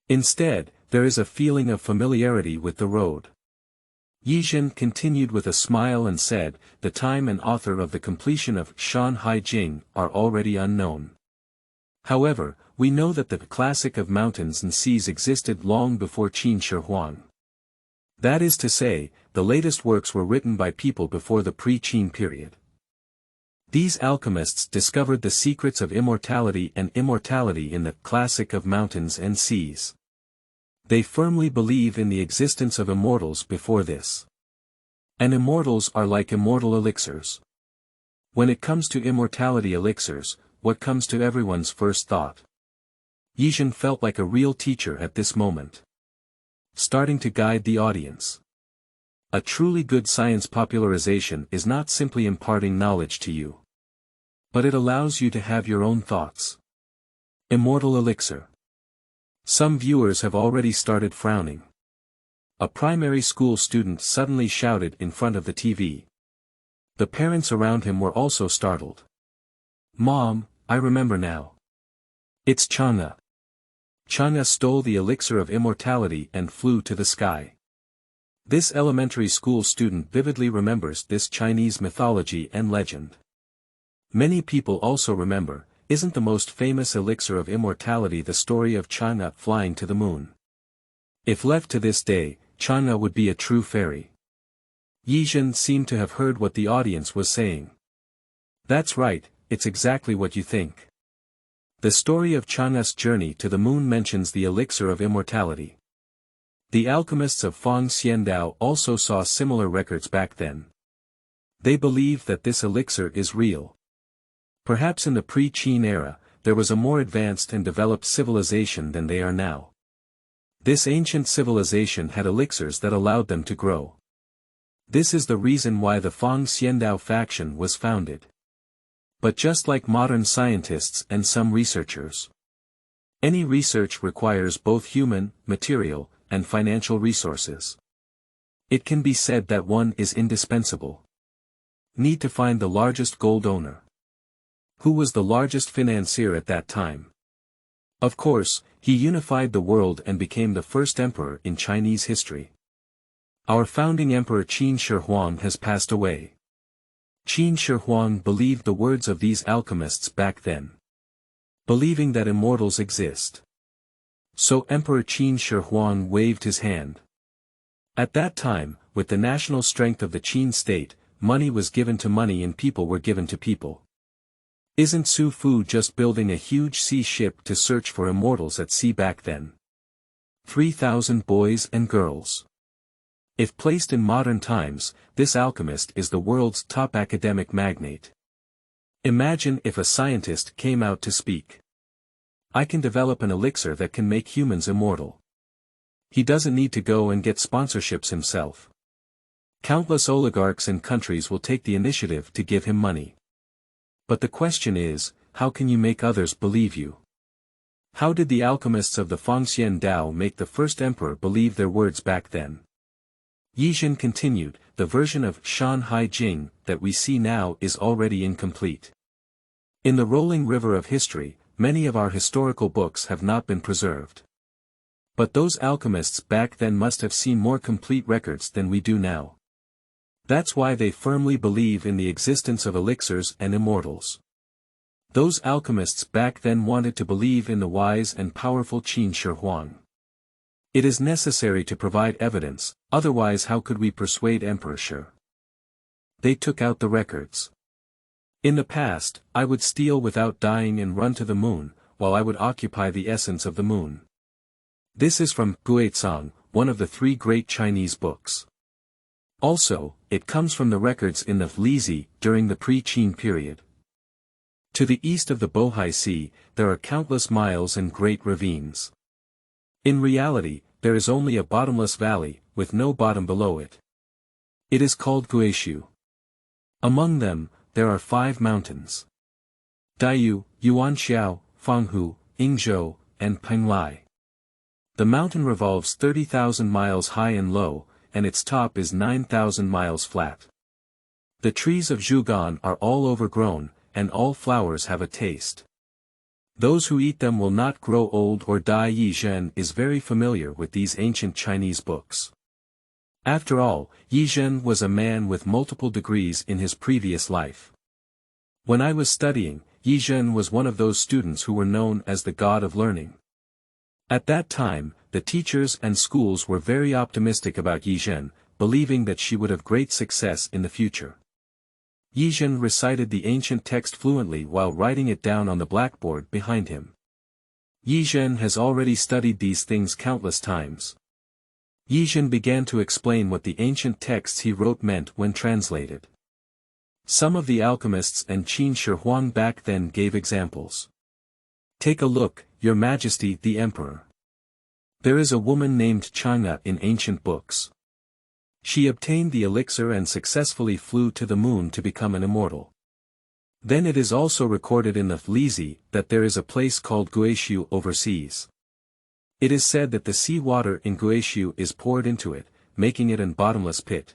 Instead, there is a feeling of familiarity with the road. Zhen continued with a smile and said, the time and author of the completion of Shanhai Jing are already unknown. However, we know that the Classic of Mountains and Seas existed long before Qin Shi Huang. That is to say, the latest works were written by people before the pre-Qin period. These alchemists discovered the secrets of immortality and immortality in the Classic of Mountains and Seas. They firmly believe in the existence of immortals before this. And immortals are like immortal elixirs. When it comes to immortality elixirs, what comes to everyone's first thought? Zhen felt like a real teacher at this moment. Starting to guide the audience. A truly good science popularization is not simply imparting knowledge to you. But it allows you to have your own thoughts. Immortal elixir. Some viewers have already started frowning. A primary school student suddenly shouted in front of the TV. The parents around him were also startled. Mom, I remember now. It's Chang'e. Chang'e stole the elixir of immortality and flew to the sky. This elementary school student vividly remembers this Chinese mythology and legend. Many people also remember, isn't the most famous elixir of immortality the story of Chang'e flying to the moon? If left to this day, Chang'e would be a true fairy. Zhen seemed to have heard what the audience was saying. That's right, it's exactly what you think. The story of Chang'e's journey to the moon mentions the elixir of immortality. The alchemists of Fengxian Dao also saw similar records back then. They believe that this elixir is real. Perhaps in the pre-Qin era, there was a more advanced and developed civilization than they are now. This ancient civilization had elixirs that allowed them to grow. This is the reason why the Fang Xiandao faction was founded. But just like modern scientists and some researchers, any research requires both human, material, and financial resources. It can be said that one is indispensable. Need to find the largest gold owner. Who was the largest financier at that time? Of course, he unified the world and became the first emperor in Chinese history. Our founding emperor Qin Shi Huang has passed away. Qin Shi Huang believed the words of these alchemists back then, believing that immortals exist. So Emperor Qin Shi Huang waved his hand. At that time, with the national strength of the Qin state, money was given to money and people were given to people. Isn't Su Fu just building a huge sea ship to search for immortals at sea back then? 3,000 boys and girls. If placed in modern times, this alchemist is the world's top academic magnate. Imagine if a scientist came out to speak. I can develop an elixir that can make humans immortal. He doesn't need to go and get sponsorships himself. Countless oligarchs and countries will take the initiative to give him money. But the question is, how can you make others believe you? How did the alchemists of the Fangxian Dao make the first emperor believe their words back then? Zhen continued, the version of Shan Hai Jing that we see now is already incomplete. In the rolling river of history, many of our historical books have not been preserved. But those alchemists back then must have seen more complete records than we do now. That's why they firmly believe in the existence of elixirs and immortals. Those alchemists back then wanted to believe in the wise and powerful Qin Shi Huang. It is necessary to provide evidence, otherwise how could we persuade Emperor Shi? They took out the records. In the past, I would steal without dying and run to the moon, while I would occupy the essence of the moon. This is from Guizang, one of the 3 great Chinese books. Also, it comes from the records in the Lizi during the pre-Qin period. To the east of the Bohai Sea, there are countless miles and great ravines. In reality, there is only a bottomless valley, with no bottom below it. It is called Guishu. Among them, there are 5 mountains: Daiyu, Yuanxiao, Fanghu, Yingzhou, and Penglai. The mountain revolves 30,000 miles high and low, and its top is 9,000 miles flat. The trees of Zhugan are all overgrown, and all flowers have a taste. Those who eat them will not grow old or die. Zhen is very familiar with these ancient Chinese books. After all, Zhen was a man with multiple degrees in his previous life. When I was studying, Zhen was one of those students who were known as the god of learning. At that time, the teachers and schools were very optimistic about Zhen, believing that she would have great success in the future. Zhen recited the ancient text fluently while writing it down on the blackboard behind him. Zhen has already studied these things countless times. Zhen began to explain what the ancient texts he wrote meant when translated. Some of the alchemists and Qin Shi Huang back then gave examples. Take a look, Your Majesty the Emperor. There is a woman named Chang'e in ancient books. She obtained the elixir and successfully flew to the moon to become an immortal. Then it is also recorded in the Lizi that there is a place called Guishu overseas. It is said that the sea water in Guishu is poured into it, making it an bottomless pit.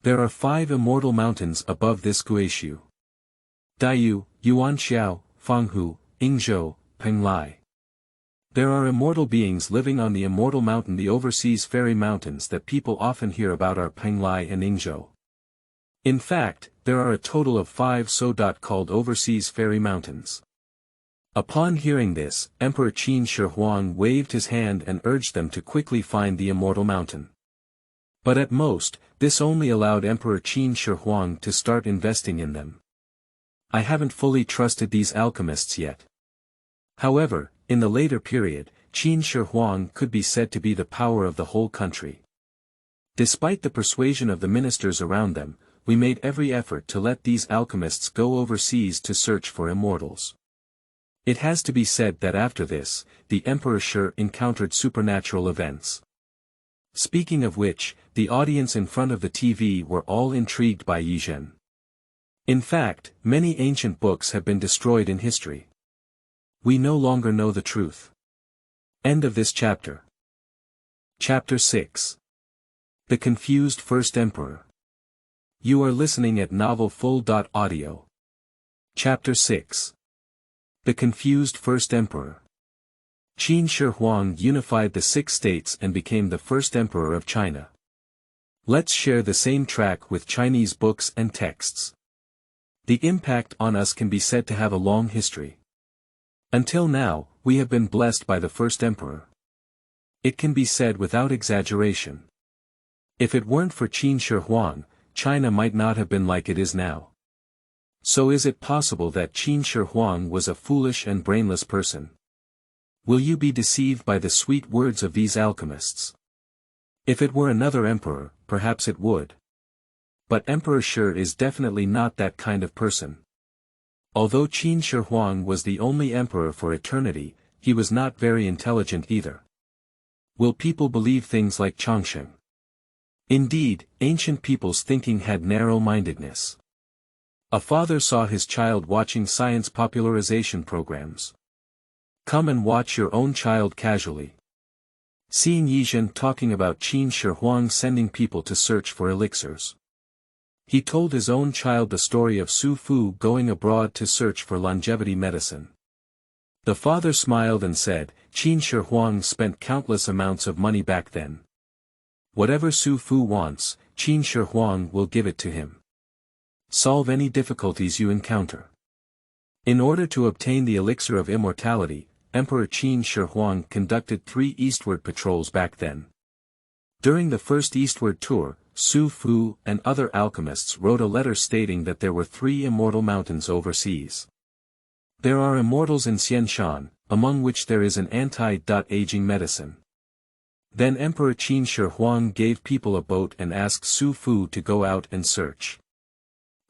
There are 5 immortal mountains above this Guishu: Daiyu, Yuanxiao, Fanghu, Yingzhou, Penglai. There are immortal beings living on the immortal mountain. The overseas fairy mountains that people often hear about are Penglai and Yingzhou. In fact, there are a total of 5 so-called overseas fairy mountains. Upon hearing this, Emperor Qin Shi Huang waved his hand and urged them to quickly find the immortal mountain. But at most, this only allowed Emperor Qin Shi Huang to start investing in them. I haven't fully trusted these alchemists yet. However, in the later period, Qin Shi Huang could be said to be the power of the whole country. Despite the persuasion of the ministers around them, we made every effort to let these alchemists go overseas to search for immortals. It has to be said that after this, the Emperor Shi encountered supernatural events. Speaking of which, the audience in front of the TV were all intrigued by Zhen. In fact, many ancient books have been destroyed in history. We no longer know the truth. End of this chapter. Chapter 6. The Confused First Emperor. You are listening at novelfull.audio. Chapter 6. The Confused First Emperor. Qin Shi Huang unified the 6 states and became the first emperor of China. Let's share the same track with Chinese books and texts. The impact on us can be said to have a long history. Until now, we have been blessed by the first emperor. It can be said without exaggeration. If it weren't for Qin Shi Huang, China might not have been like it is now. So is it possible that Qin Shi Huang was a foolish and brainless person? Will you be deceived by the sweet words of these alchemists? If it were another emperor, perhaps it would. But Emperor Shi is definitely not that kind of person. Although Qin Shi Huang was the only emperor for eternity, he was not very intelligent either. Will people believe things like Chongsheng? Indeed, ancient people's thinking had narrow-mindedness. A father saw his child watching science popularization programs. Come and watch your own child casually. Seeing Zhen talking about Qin Shi Huang sending people to search for elixirs. He told his own child the story of Su Fu going abroad to search for longevity medicine. The father smiled and said, Qin Shi Huang spent countless amounts of money back then. Whatever Su Fu wants, Qin Shi Huang will give it to him. Solve any difficulties you encounter. In order to obtain the elixir of immortality, Emperor Qin Shi Huang conducted 3 eastward patrols back then. During the first eastward tour, Su Fu and other alchemists wrote a letter stating that there were 3 immortal mountains overseas. There are immortals in Xianshan, among which there is an anti-aging medicine. Then Emperor Qin Shi Huang gave people a boat and asked Su Fu to go out and search.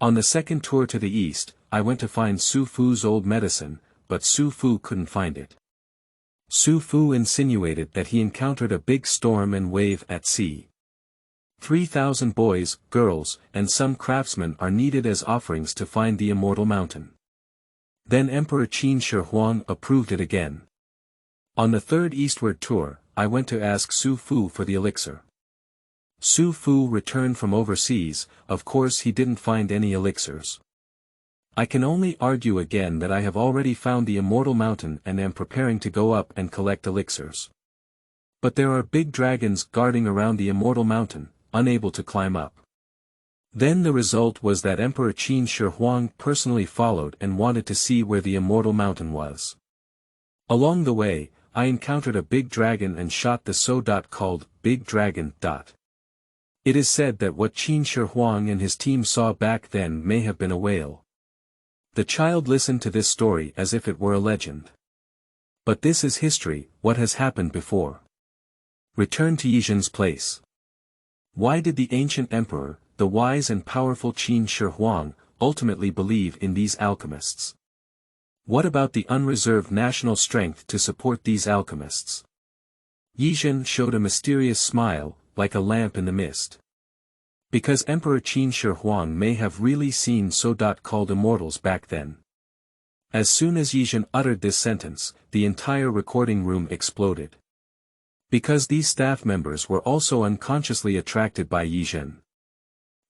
On the second tour to the east, I went to find Su Fu's old medicine, but Su Fu couldn't find it. Su Fu insinuated that he encountered a big storm and wave at sea. 3,000 boys, girls, and some craftsmen are needed as offerings to find the immortal mountain. Then Emperor Qin Shi Huang approved it again. On the third eastward tour, I went to ask Su Fu for the elixir. Su Fu returned from overseas, of course he didn't find any elixirs. I can only argue again that I have already found the immortal mountain and am preparing to go up and collect elixirs. But there are big dragons guarding around the immortal mountain, unable to climb up. Then the result was that Emperor Qin Shi Huang personally followed and wanted to see where the immortal mountain was. Along the way, I encountered a big dragon and shot the so called big dragon. It is said that what Qin Shi Huang and his team saw back then may have been a whale. The child listened to this story as if it were a legend. But this is history, what has happened before. Return to Zhen's place. Why did the ancient emperor, the wise and powerful Qin Shi Huang, ultimately believe in these alchemists? What about the unreserved national strength to support these alchemists? Zhen showed a mysterious smile, like a lamp in the mist. Because Emperor Qin Shi Huang may have really seen so-called immortals back then. As soon as Zhen uttered this sentence, the entire recording room exploded. Because these staff members were also unconsciously attracted by Zhen.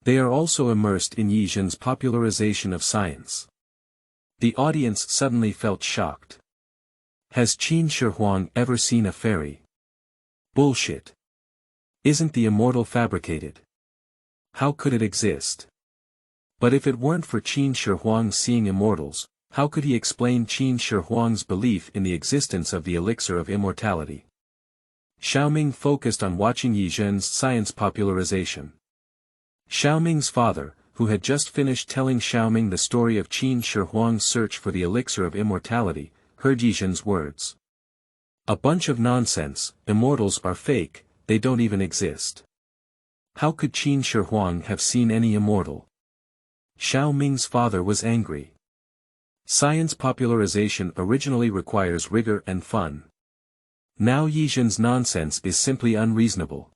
They are also immersed in Zhen's popularization of science. The audience suddenly felt shocked. Has Qin Shi Huang ever seen a fairy? Bullshit. Isn't the immortal fabricated? How could it exist? But if it weren't for Qin Shi Huang seeing immortals, how could he explain Qin Shi Huang's belief in the existence of the elixir of immortality? Xiaoming focused on watching Zhen's science popularization. Xiaoming's father, who had just finished telling Xiaoming the story of Qin Shi Huang's search for the elixir of immortality, heard Zhen's words. A bunch of nonsense, immortals are fake, they don't even exist. How could Qin Shi Huang have seen any immortal? Xiaoming's father was angry. Science popularization originally requires rigor and fun. Now Zhen's nonsense is simply unreasonable.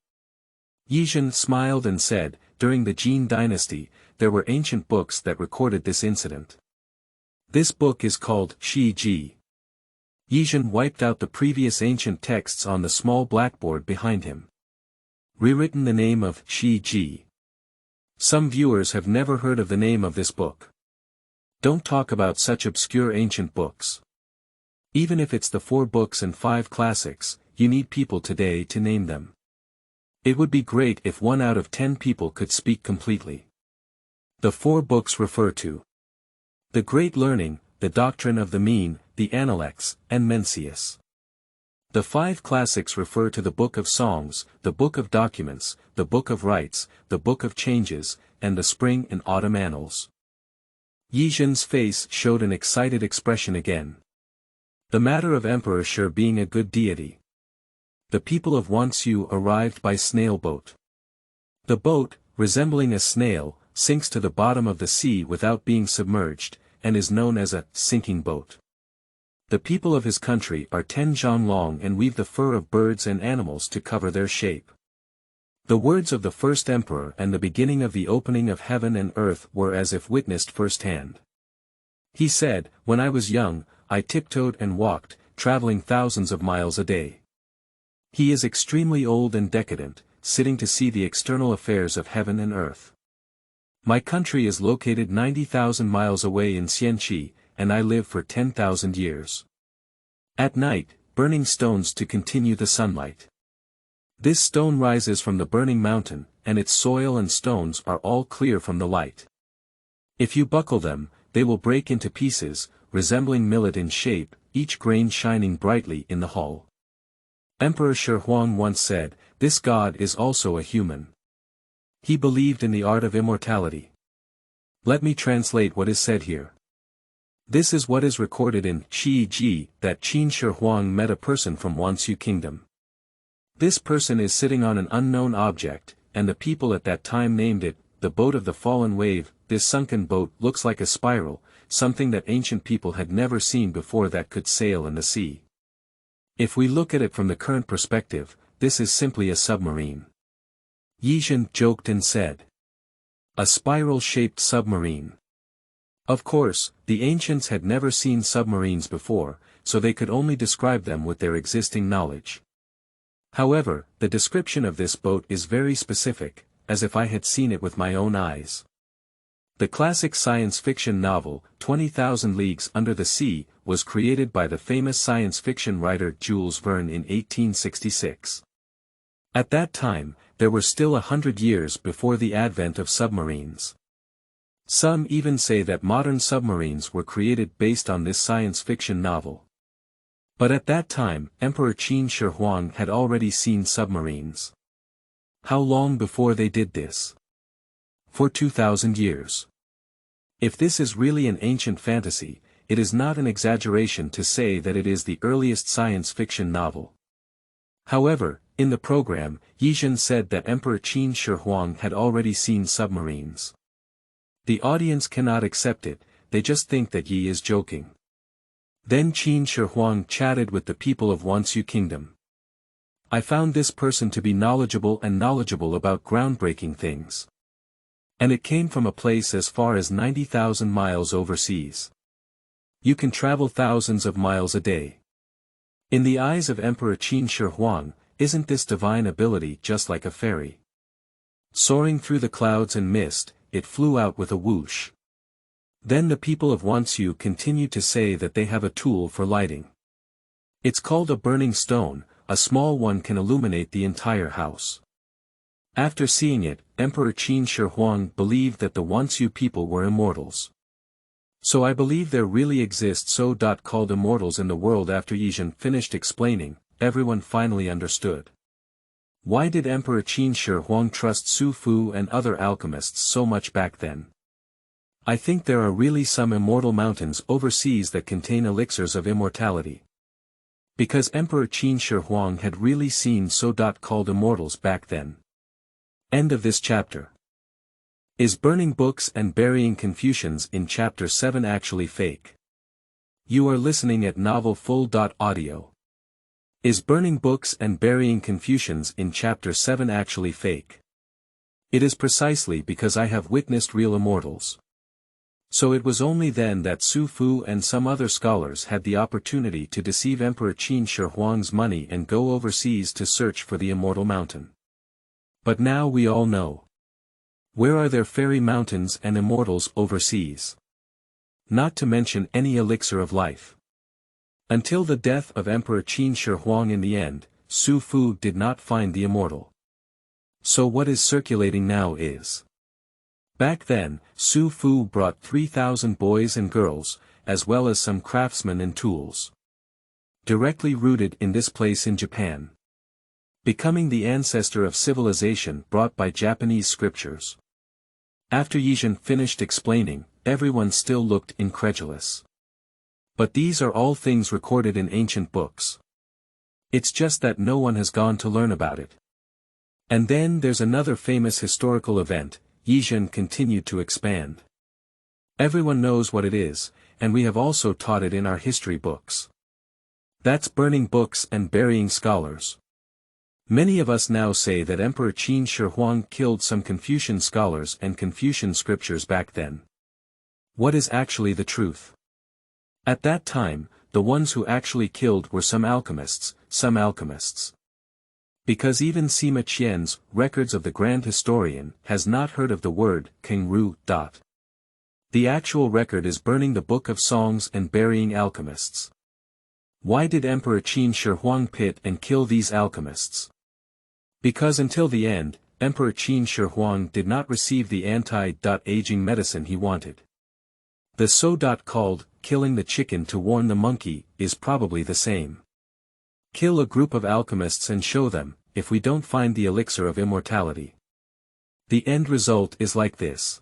Zhen smiled and said, during the Jin dynasty, there were ancient books that recorded this incident. This book is called Shi Ji. Zhen wiped out the previous ancient texts on the small blackboard behind him. Rewritten the name of Shi Ji. Some viewers have never heard of the name of this book. Don't talk about such obscure ancient books. Even if it's the 4 books and 5 classics, you need people today to name them. It would be great if 1 out of 10 people could speak completely. The 4 books refer to the Great Learning, the Doctrine of the Mean, the Analects, and Mencius. The 5 classics refer to the Book of Songs, the Book of Documents, the Book of Rites, the Book of Changes, and the Spring and Autumn Annals. Zhen's face showed an excited expression again. The matter of Emperor Shi being a good deity. The people of Wansu arrived by snail boat. The boat, resembling a snail, sinks to the bottom of the sea without being submerged, and is known as a sinking boat. The people of his country are 10 zhang long and weave the fur of birds and animals to cover their shape. The words of the first emperor and the beginning of the opening of heaven and earth were as if witnessed firsthand. He said, when I was young, I tiptoed and walked, traveling thousands of miles a day. He is extremely old and decadent, sitting to see the external affairs of heaven and earth. My country is located 90,000 miles away in Xianqi, and I live for 10,000 years. At night, burning stones to continue the sunlight. This stone rises from the burning mountain, and its soil and stones are all clear from the light. If you buckle them, they will break into pieces, resembling millet in shape, each grain shining brightly in the hull. Emperor Shi Huan once said, this god is also a human. He believed in the art of immortality. Let me translate what is said here. This is what is recorded in Shi Ji, that Qin Shi Huang met a person from Wansu kingdom. This person is sitting on an unknown object, and the people at that time named it, the boat of the fallen wave. This sunken boat looks like a spiral, something that ancient people had never seen before that could sail in the sea. If we look at it from the current perspective, this is simply a submarine. Zhen joked and said. A spiral-shaped submarine. Of course, the ancients had never seen submarines before, so they could only describe them with their existing knowledge. However, the description of this boat is very specific, as if I had seen it with my own eyes. The classic science fiction novel, 20,000 Leagues Under the Sea, was created by the famous science fiction writer Jules Verne in 1866. At that time, there were still 100 years before the advent of submarines. Some even say that modern submarines were created based on this science fiction novel. But at that time, Emperor Qin Shi Huang had already seen submarines. How long before they did this? For 2,000 years. If this is really an ancient fantasy, it is not an exaggeration to say that it is the earliest science fiction novel. However, in the program, Zhen said that Emperor Qin Shi Huang had already seen submarines. The audience cannot accept it, they just think that Yi is joking. Then Qin Shi Huang chatted with the people of Wansu Kingdom. I found this person to be knowledgeable about groundbreaking things. And it came from a place as far as 90,000 miles overseas. You can travel thousands of miles a day. In the eyes of Emperor Qin Shi Huang, isn't this divine ability just like a fairy? Soaring through the clouds and mist, it flew out with a whoosh. Then the people of Wansu continued to say that they have a tool for lighting. It's called a burning stone, a small one can illuminate the entire house. After seeing it, Emperor Qin Shi Huang believed that the Wansu people were immortals. So I believe there really exists so-called immortals in the world. After Zhen finished explaining, everyone finally understood. Why did Emperor Qin Shi Huang trust Su Fu and other alchemists so much back then? I think there are really some immortal mountains overseas that contain elixirs of immortality. Because Emperor Qin Shi Huang had really seen so-called immortals back then. End of this chapter. Is burning books and burying Confucians in chapter 7 actually fake? You are listening at novelfull.audio. Is burning books and burying Confucians in Chapter 7 actually fake? It is precisely because I have witnessed real immortals. So it was only then that Su Fu and some other scholars had the opportunity to deceive Emperor Qin Shi Huang's money and go overseas to search for the immortal mountain. But now we all know. Where are their fairy mountains and immortals overseas? Not to mention any elixir of life. Until the death of Emperor Qin Shi Huang in the end, Su Fu did not find the immortal. So what is circulating now is. Back then, Su Fu brought 3,000 boys and girls, as well as some craftsmen and tools. Directly rooted in this place in Japan. Becoming the ancestor of civilization brought by Japanese scriptures. After Zhen finished explaining, everyone still looked incredulous. But these are all things recorded in ancient books. It's just that no one has gone to learn about it. And then there's another famous historical event. Zhen continued to expand. Everyone knows what it is, and we have also taught it in our history books. That's burning books and burying scholars. Many of us now say that Emperor Qin Shi Huang killed some Confucian scholars and Confucian scriptures back then. What is actually the truth? At that time, the ones who actually killed were some alchemists. Because even Sima Qian's Records of the Grand Historian has not heard of the word Kengru. The actual record is burning the Book of Songs and burying alchemists. Why did Emperor Qin Shi Huang pit and kill these alchemists? Because until the end, Emperor Qin Shi Huang did not receive the anti-aging medicine he wanted. The so-called killing the chicken to warn the monkey is probably the same. Kill a group of alchemists and show them, if we don't find the elixir of immortality. The end result is like this.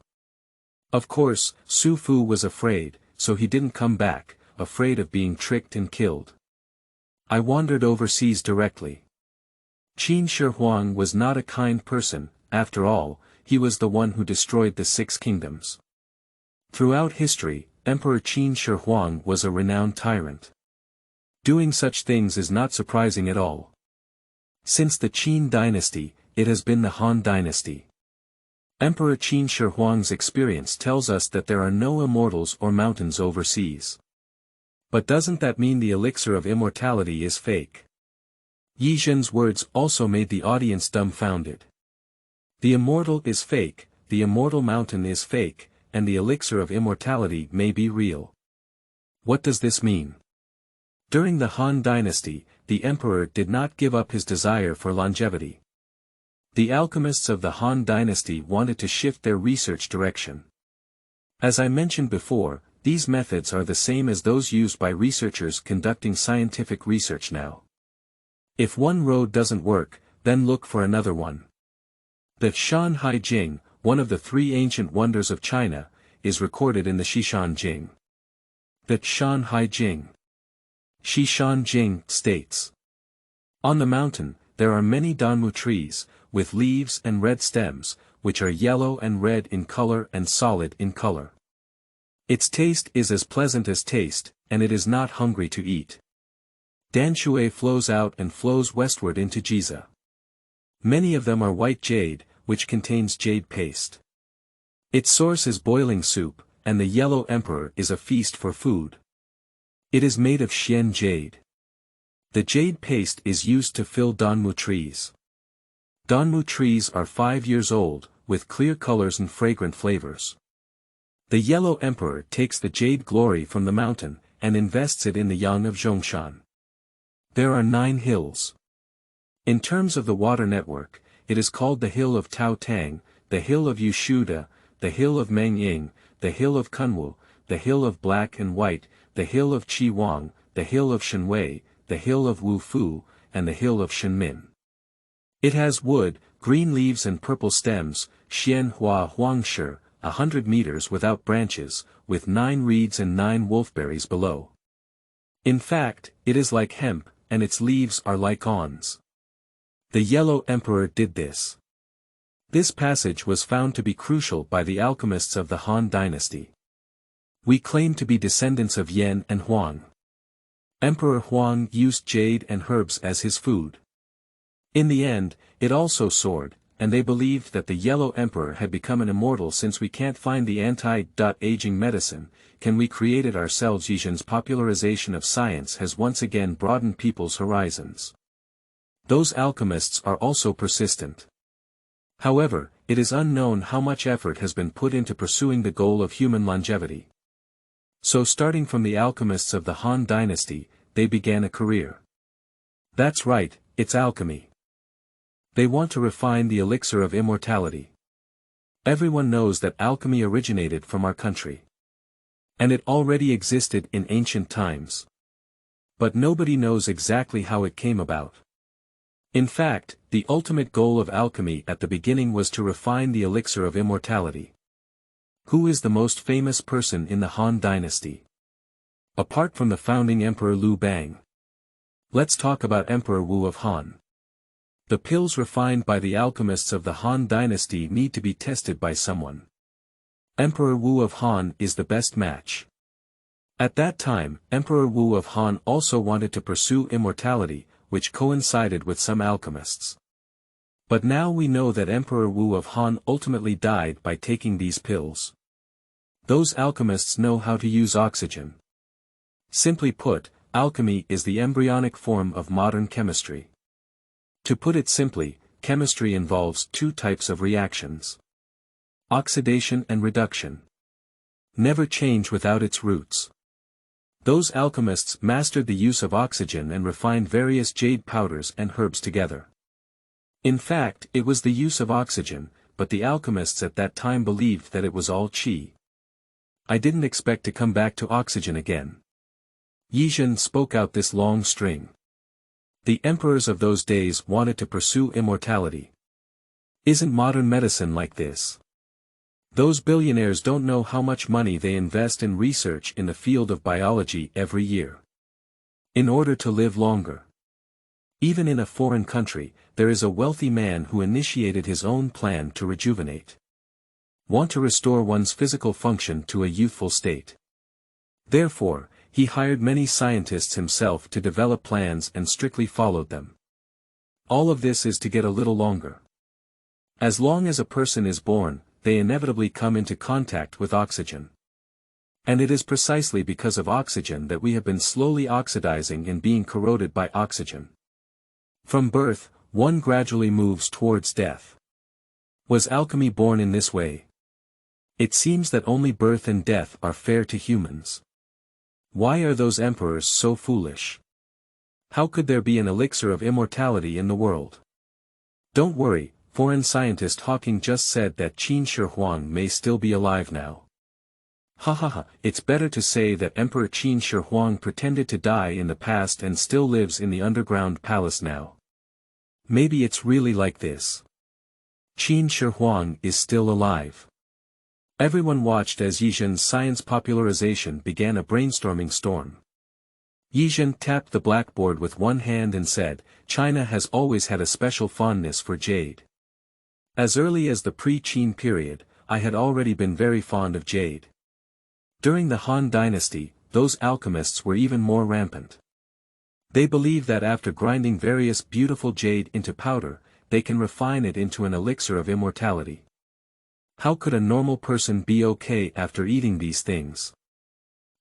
Of course, Su Fu was afraid, so he didn't come back, afraid of being tricked and killed. I wandered overseas directly. Qin Shi Huang was not a kind person, after all, he was the one who destroyed the 6 kingdoms. Throughout history, Emperor Qin Shi Huang was a renowned tyrant. Doing such things is not surprising at all. Since the Qin dynasty, it has been the Han dynasty. Emperor Qin Shi Huang's experience tells us that there are no immortals or mountains overseas. But doesn't that mean the elixir of immortality is fake? Zhen's words also made the audience dumbfounded. The immortal is fake, the immortal mountain is fake, and the elixir of immortality may be real. What does this mean? During the Han dynasty, the emperor did not give up his desire for longevity. The alchemists of the Han dynasty wanted to shift their research direction. As I mentioned before, these methods are the same as those used by researchers conducting scientific research now. If one road doesn't work, then look for another one. The Shan Hai Jing, one of the 3 ancient wonders of China, is recorded in the Shishan Jing. The Shan Hai Jing. Shishan Jing states. On the mountain, there are many danmu trees, with leaves and red stems, which are yellow and red in color and solid in color. Its taste is as pleasant as taste, and it is not hungry to eat. Danshui flows out and flows westward into Jiza. Many of them are white jade, which contains jade paste. Its source is boiling soup, and the yellow emperor is a feast for food. It is made of Xian jade. The jade paste is used to fill danmu trees. Danmu trees are 5 years old, with clear colors and fragrant flavors. The yellow emperor takes the jade glory from the mountain, and invests it in the yang of Zhongshan. There are 9 hills. In terms of the water network, it is called the Hill of Tao Tang, the Hill of Yushuda, the Hill of Meng Ying, the Hill of Kunwu, the Hill of Black and White, the Hill of Qi Wang, the Hill of Shenwei, the Hill of Wu Fu, and the Hill of Shenmin. It has wood, green leaves and purple stems, Xian Hua Huangshi, 100 meters without branches, with 9 reeds and 9 wolfberries below. In fact, it is like hemp, and its leaves are like awns. The yellow emperor did this. This passage was found to be crucial by the alchemists of the Han dynasty. We claim to be descendants of Yan and Huan. Emperor Huan used jade and herbs as his food. In the end, it also soared, and they believed that the Yellow Emperor had become an immortal. Since we can't find the anti-aging medicine, can we create it ourselves? Zhen's popularization of science has once again broadened people's horizons. Those alchemists are also persistent. However, it is unknown how much effort has been put into pursuing the goal of human longevity. So starting from the alchemists of the Han dynasty, they began a career. That's right, it's alchemy. They want to refine the elixir of immortality. Everyone knows that alchemy originated from our country. And it already existed in ancient times. But nobody knows exactly how it came about. In fact, the ultimate goal of alchemy at the beginning was to refine the elixir of immortality. Who is the most famous person in the Han dynasty? Apart from the founding Emperor Liu Bang. Let's talk about Emperor Wu of Han. The pills refined by the alchemists of the Han dynasty need to be tested by someone. Emperor Wu of Han is the best match. At that time, Emperor Wu of Han also wanted to pursue immortality, which coincided with some alchemists. But now we know that Emperor Wu of Han ultimately died by taking these pills. Those alchemists know how to use oxygen. Simply put, alchemy is the embryonic form of modern chemistry. To put it simply, chemistry involves two types of reactions: oxidation and reduction. Never change without its roots. Those alchemists mastered the use of oxygen and refined various jade powders and herbs together. In fact, it was the use of oxygen, but the alchemists at that time believed that it was all qi. I didn't expect to come back to oxygen again. Zhen spoke out this long string. The emperors of those days wanted to pursue immortality. Isn't modern medicine like this? Those billionaires don't know how much money they invest in research in the field of biology every year. In order to live longer. Even in a foreign country, there is a wealthy man who initiated his own plan to rejuvenate. Want to restore one's physical function to a youthful state. Therefore, he hired many scientists himself to develop plans and strictly followed them. All of this is to get a little longer. As long as a person is born, they inevitably come into contact with oxygen. And it is precisely because of oxygen that we have been slowly oxidizing and being corroded by oxygen. From birth, one gradually moves towards death. Was alchemy born in this way? It seems that only birth and death are fair to humans. Why are those emperors so foolish? How could there be an elixir of immortality in the world? Don't worry. Foreign scientist Hawking just said that Qin Shi Huang may still be alive now. Ha ha ha, it's better to say that Emperor Qin Shi Huang pretended to die in the past and still lives in the underground palace now. Maybe it's really like this. Qin Shi Huang is still alive. Everyone watched as Zhen's science popularization began a brainstorming storm. Zhen tapped the blackboard with one hand and said, China has always had a special fondness for jade. As early as the pre-Qin period, I had already been very fond of jade. During the Han dynasty, those alchemists were even more rampant. They believe that after grinding various beautiful jade into powder, they can refine it into an elixir of immortality. How could a normal person be okay after eating these things?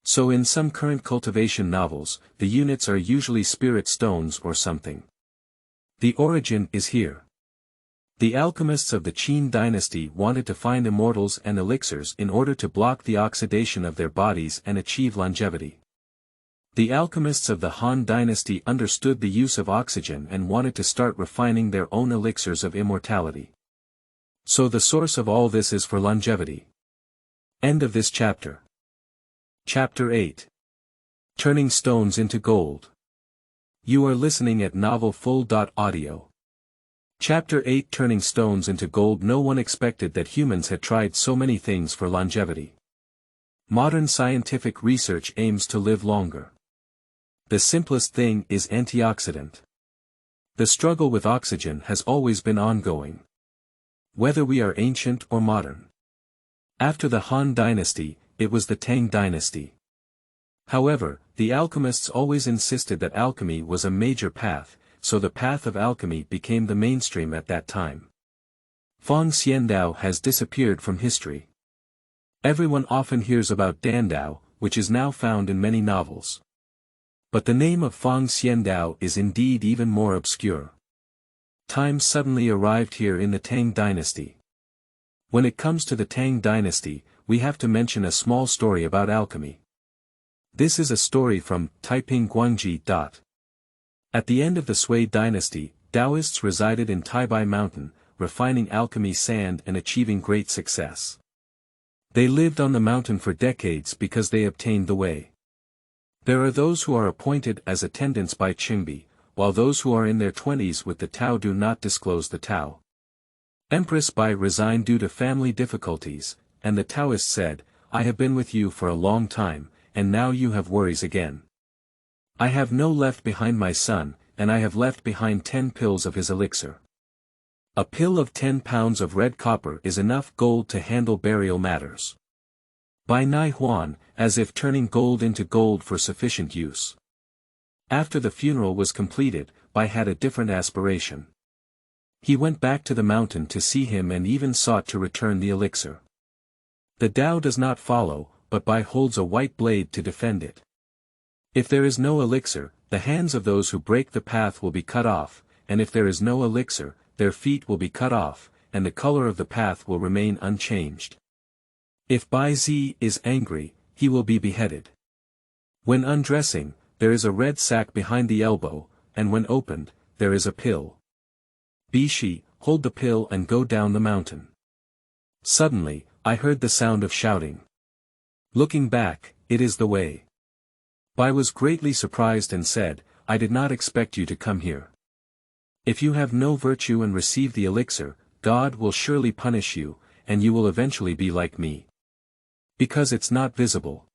So in some current cultivation novels, the units are usually spirit stones or something. The origin is here. The alchemists of the Qin dynasty wanted to find immortals and elixirs in order to block the oxidation of their bodies and achieve longevity. The alchemists of the Han dynasty understood the use of oxygen and wanted to start refining their own elixirs of immortality. So the source of all this is for longevity. End of this chapter. Chapter 8. Turning Stones into Gold. You are listening at novelfull.audio. Chapter 8 Turning Stones into Gold. No one expected that humans had tried so many things for longevity. Modern scientific research aims to live longer. The simplest thing is antioxidant. The struggle with oxygen has always been ongoing. Whether we are ancient or modern. After the Han dynasty, it was the Tang dynasty. However, the alchemists always insisted that alchemy was a major path, so the path of alchemy became the mainstream at that time. Feng Xiandao has disappeared from history. Everyone often hears about Dandao, which is now found in many novels. But the name of Feng Xiandao is indeed even more obscure. Time suddenly arrived here in the Tang dynasty. When it comes to the Tang dynasty, we have to mention a small story about alchemy. This is a story from Taiping Guangji. At the end of the Sui dynasty, Taoists resided in Taibai Mountain, refining alchemy sand and achieving great success. They lived on the mountain for decades because they obtained the way. There are those who are appointed as attendants by Qingbi, while those who are in their 20s with the Tao do not disclose the Tao. Empress Bai resigned due to family difficulties, and the Taoist said, "I have been with you for a long time, and now you have worries again. I have no left behind my son, and I have left behind 10 pills of his elixir. A pill of 10 pounds of red copper is enough gold to handle burial matters." By Nai Huan, as if turning gold into gold for sufficient use. After the funeral was completed, Bai had a different aspiration. He went back to the mountain to see him and even sought to return the elixir. The Tao does not follow, but Bai holds a white blade to defend it. If there is no elixir, the hands of those who break the path will be cut off, and if there is no elixir, their feet will be cut off, and the color of the path will remain unchanged. If Bai Zi is angry, he will be beheaded. When undressing, there is a red sack behind the elbow, and when opened, there is a pill. Bishi, hold the pill and go down the mountain. Suddenly, I heard the sound of shouting. Looking back, it is the way. Bai was greatly surprised and said, "I did not expect you to come here. If you have no virtue and receive the elixir, God will surely punish you, and you will eventually be like me. Because it's not visible."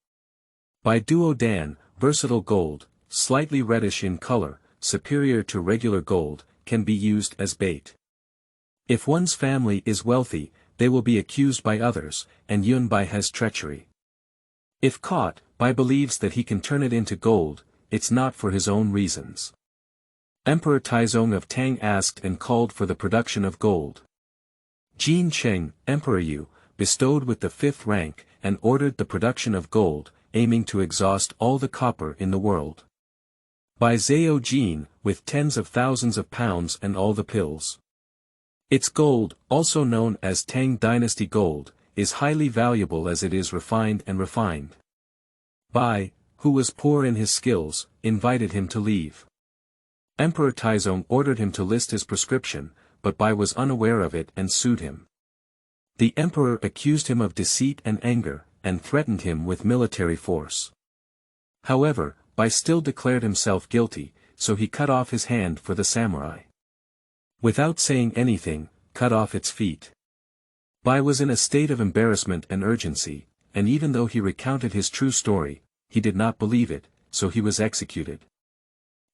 Bai Duo Dan, versatile gold, slightly reddish in color, superior to regular gold, can be used as bait. If one's family is wealthy, they will be accused by others, and Yun Bai has treachery. If caught, Bai believes that he can turn it into gold, it's not for his own reasons. Emperor Taizong of Tang asked and called for the production of gold. Jin Cheng, Emperor Yu, bestowed with the 5th rank, and ordered the production of gold, aiming to exhaust all the copper in the world. By Zhao Jin, with tens of thousands of pounds and all the pills. Its gold, also known as Tang Dynasty gold, is highly valuable as it is refined and refined. Bai, who was poor in his skills, invited him to leave. Emperor Taizong ordered him to list his prescription, but Bai was unaware of it and sued him. The emperor accused him of deceit and anger, and threatened him with military force. However, Bai still declared himself guilty, so he cut off his hand for the samurai. Without saying anything, cut off its feet. Bai was in a state of embarrassment and urgency, and even though he recounted his true story, he did not believe it, so he was executed.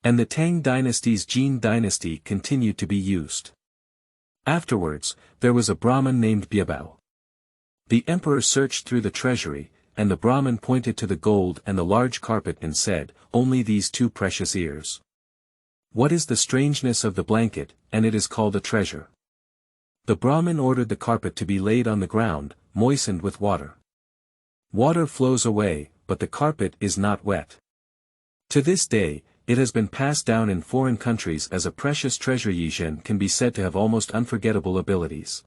And the Tang dynasty's Jin dynasty continued to be used. Afterwards, there was a Brahmin named Biabao. The emperor searched through the treasury, and the Brahmin pointed to the gold and the large carpet and said, "Only these 2 precious ears. What is the strangeness of the blanket, and it is called a treasure?" The Brahmin ordered the carpet to be laid on the ground, moistened with water. Water flows away, but the carpet is not wet. To this day, it has been passed down in foreign countries as a precious treasure. Zhen can be said to have almost unforgettable abilities.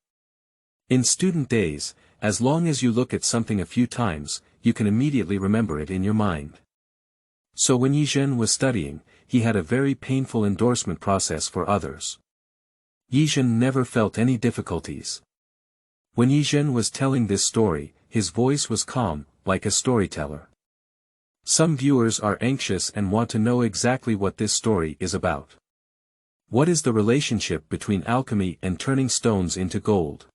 In student days, as long as you look at something a few times, you can immediately remember it in your mind. So when Zhen was studying, he had a very painful endorsement process for others. Zhen never felt any difficulties. When Zhen was telling this story, his voice was calm, like a storyteller. Some viewers are anxious and want to know exactly what this story is about. What is the relationship between alchemy and turning stones into gold?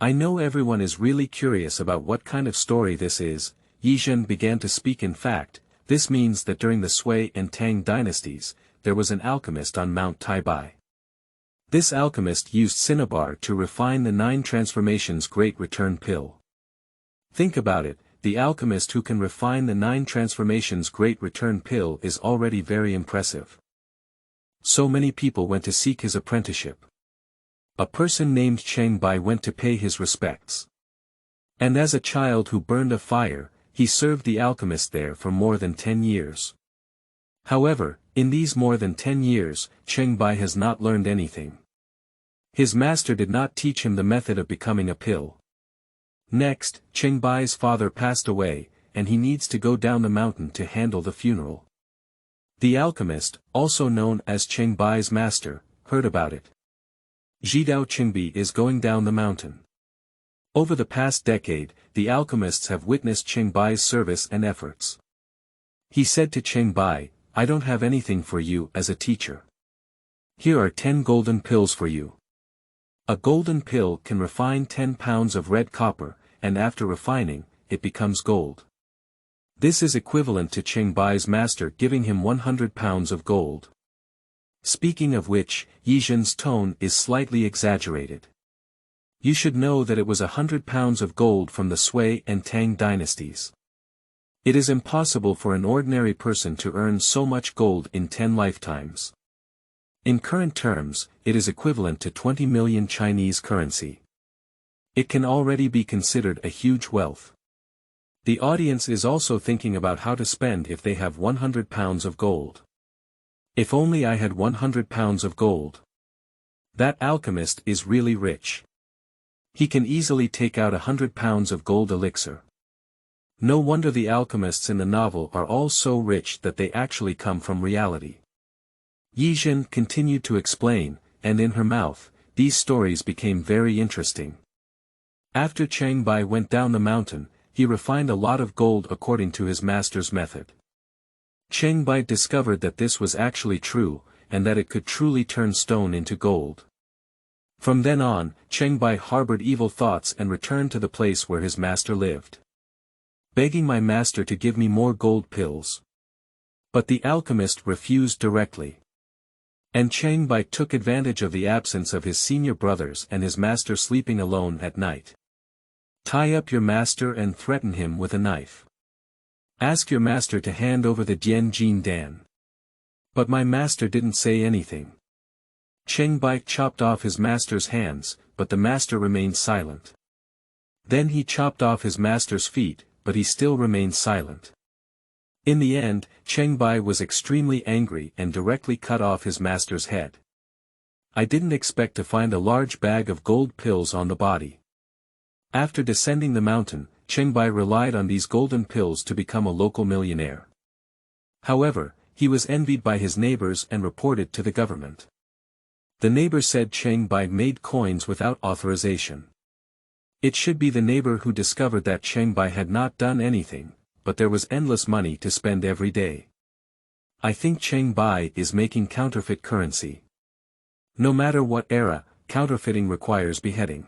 I know everyone is really curious about what kind of story this is. Zhen began to speak. In fact, this means that during the Sui and Tang dynasties, there was an alchemist on Mount Taibai. This alchemist used cinnabar to refine the 9 transformations Great Return pill. Think about it, the alchemist who can refine the 9 transformations great return pill is already very impressive. So many people went to seek his apprenticeship. A person named Cheng Bai went to pay his respects. And as a child who burned a fire, he served the alchemist there for more than 10 years. However, in these more than 10 years, Cheng Bai has not learned anything. His master did not teach him the method of becoming a pill. Next, Cheng Bai's father passed away, and he needs to go down the mountain to handle the funeral. The alchemist, also known as Cheng Bai's master, heard about it. Zhidao Qingbi is going down the mountain. Over the past decade, the alchemists have witnessed Cheng Bai's service and efforts. He said to Cheng Bai, "I don't have anything for you as a teacher. Here are 10 golden pills for you." A golden pill can refine 10 pounds of red copper, and after refining, it becomes gold. This is equivalent to Cheng Bai's master giving him 100 pounds of gold. Speaking of which, Zhen's tone is slightly exaggerated. You should know that it was 100 pounds of gold from the Sui and Tang dynasties. It is impossible for an ordinary person to earn so much gold in 10 lifetimes. In current terms, it is equivalent to 20 million Chinese currency. It can already be considered a huge wealth. The audience is also thinking about how to spend if they have 100 pounds of gold. If only I had 100 pounds of gold. That alchemist is really rich. He can easily take out 100 pounds of gold elixir. No wonder the alchemists in the novel are all so rich that they actually come from reality. Zhen continued to explain, and in her mouth, these stories became very interesting. After Cheng Bai went down the mountain, he refined a lot of gold according to his master's method. Cheng Bai discovered that this was actually true, and that it could truly turn stone into gold. From then on, Cheng Bai harbored evil thoughts and returned to the place where his master lived, begging my master to give me more gold pills. But the alchemist refused directly. And Cheng Bai took advantage of the absence of his senior brothers and his master sleeping alone at night. Tie up your master and threaten him with a knife. Ask your master to hand over the Dian Jin Dan. But my master didn't say anything. Cheng Bai chopped off his master's hands, but the master remained silent. Then he chopped off his master's feet, but he still remained silent. In the end, Cheng Bai was extremely angry and directly cut off his master's head. I didn't expect to find a large bag of gold pills on the body. After descending the mountain, Cheng Bai relied on these golden pills to become a local millionaire. However, he was envied by his neighbors and reported to the government. The neighbor said Cheng Bai made coins without authorization. It should be the neighbor who discovered that Cheng Bai had not done anything, but there was endless money to spend every day. I think Cheng Bai is making counterfeit currency. No matter what era, counterfeiting requires beheading.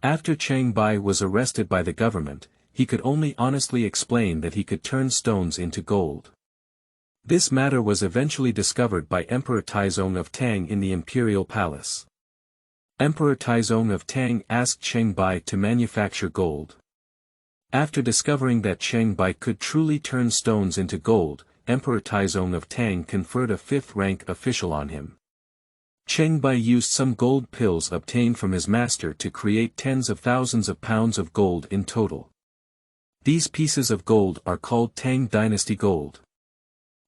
After Cheng Bai was arrested by the government, he could only honestly explain that he could turn stones into gold. This matter was eventually discovered by Emperor Taizong of Tang in the imperial palace. Emperor Taizong of Tang asked Cheng Bai to manufacture gold. After discovering that Cheng Bai could truly turn stones into gold, Emperor Taizong of Tang conferred a 5th rank official on him. Cheng Bai used some gold pills obtained from his master to create tens of thousands of pounds of gold in total. These pieces of gold are called Tang Dynasty gold.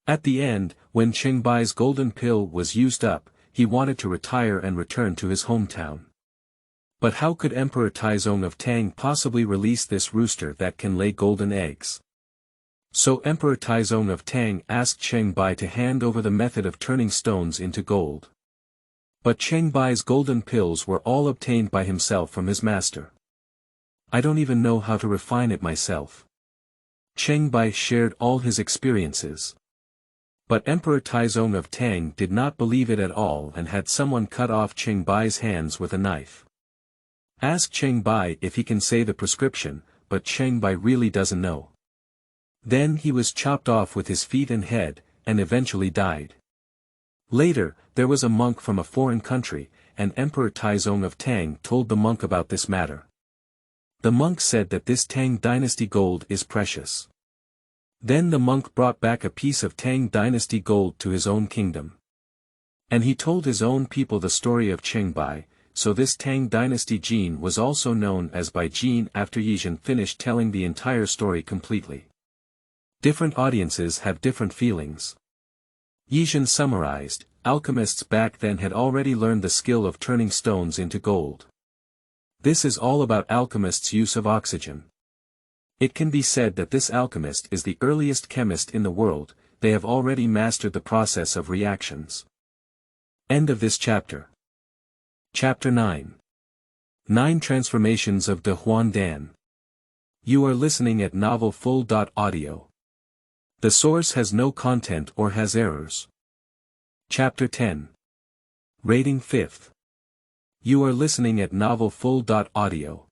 At the end, when Cheng Bai's golden pill was used up, he wanted to retire and return to his hometown. But how could Emperor Taizong of Tang possibly release this rooster that can lay golden eggs? So Emperor Taizong of Tang asked Cheng Bai to hand over the method of turning stones into gold. But Cheng Bai's golden pills were all obtained by himself from his master. I don't even know how to refine it myself. Cheng Bai shared all his experiences. But Emperor Taizong of Tang did not believe it at all and had someone cut off Cheng Bai's hands with a knife. Ask Cheng Bai if he can say the prescription, but Cheng Bai really doesn't know. Then he was chopped off with his feet and head, and eventually died. Later, there was a monk from a foreign country, and Emperor Taizong of Tang told the monk about this matter. The monk said that this Tang dynasty gold is precious. Then the monk brought back a piece of Tang dynasty gold to his own kingdom. And he told his own people the story of Chengbai, so this Tang dynasty gene was also known as Bai gene after Yizhen finished telling the entire story completely. Different audiences have different feelings. Yizhen summarized, alchemists back then had already learned the skill of turning stones into gold. This is all about alchemists' use of oxygen. It can be said that this alchemist is the earliest chemist in the world, they have already mastered the process of reactions. End of this chapter. Chapter 9. 9 Transformations of the Huan Dan. You are listening at novelfull.audio. The source has no content or has errors. Chapter 10. Rating 5th. You are listening at novelfull.audio.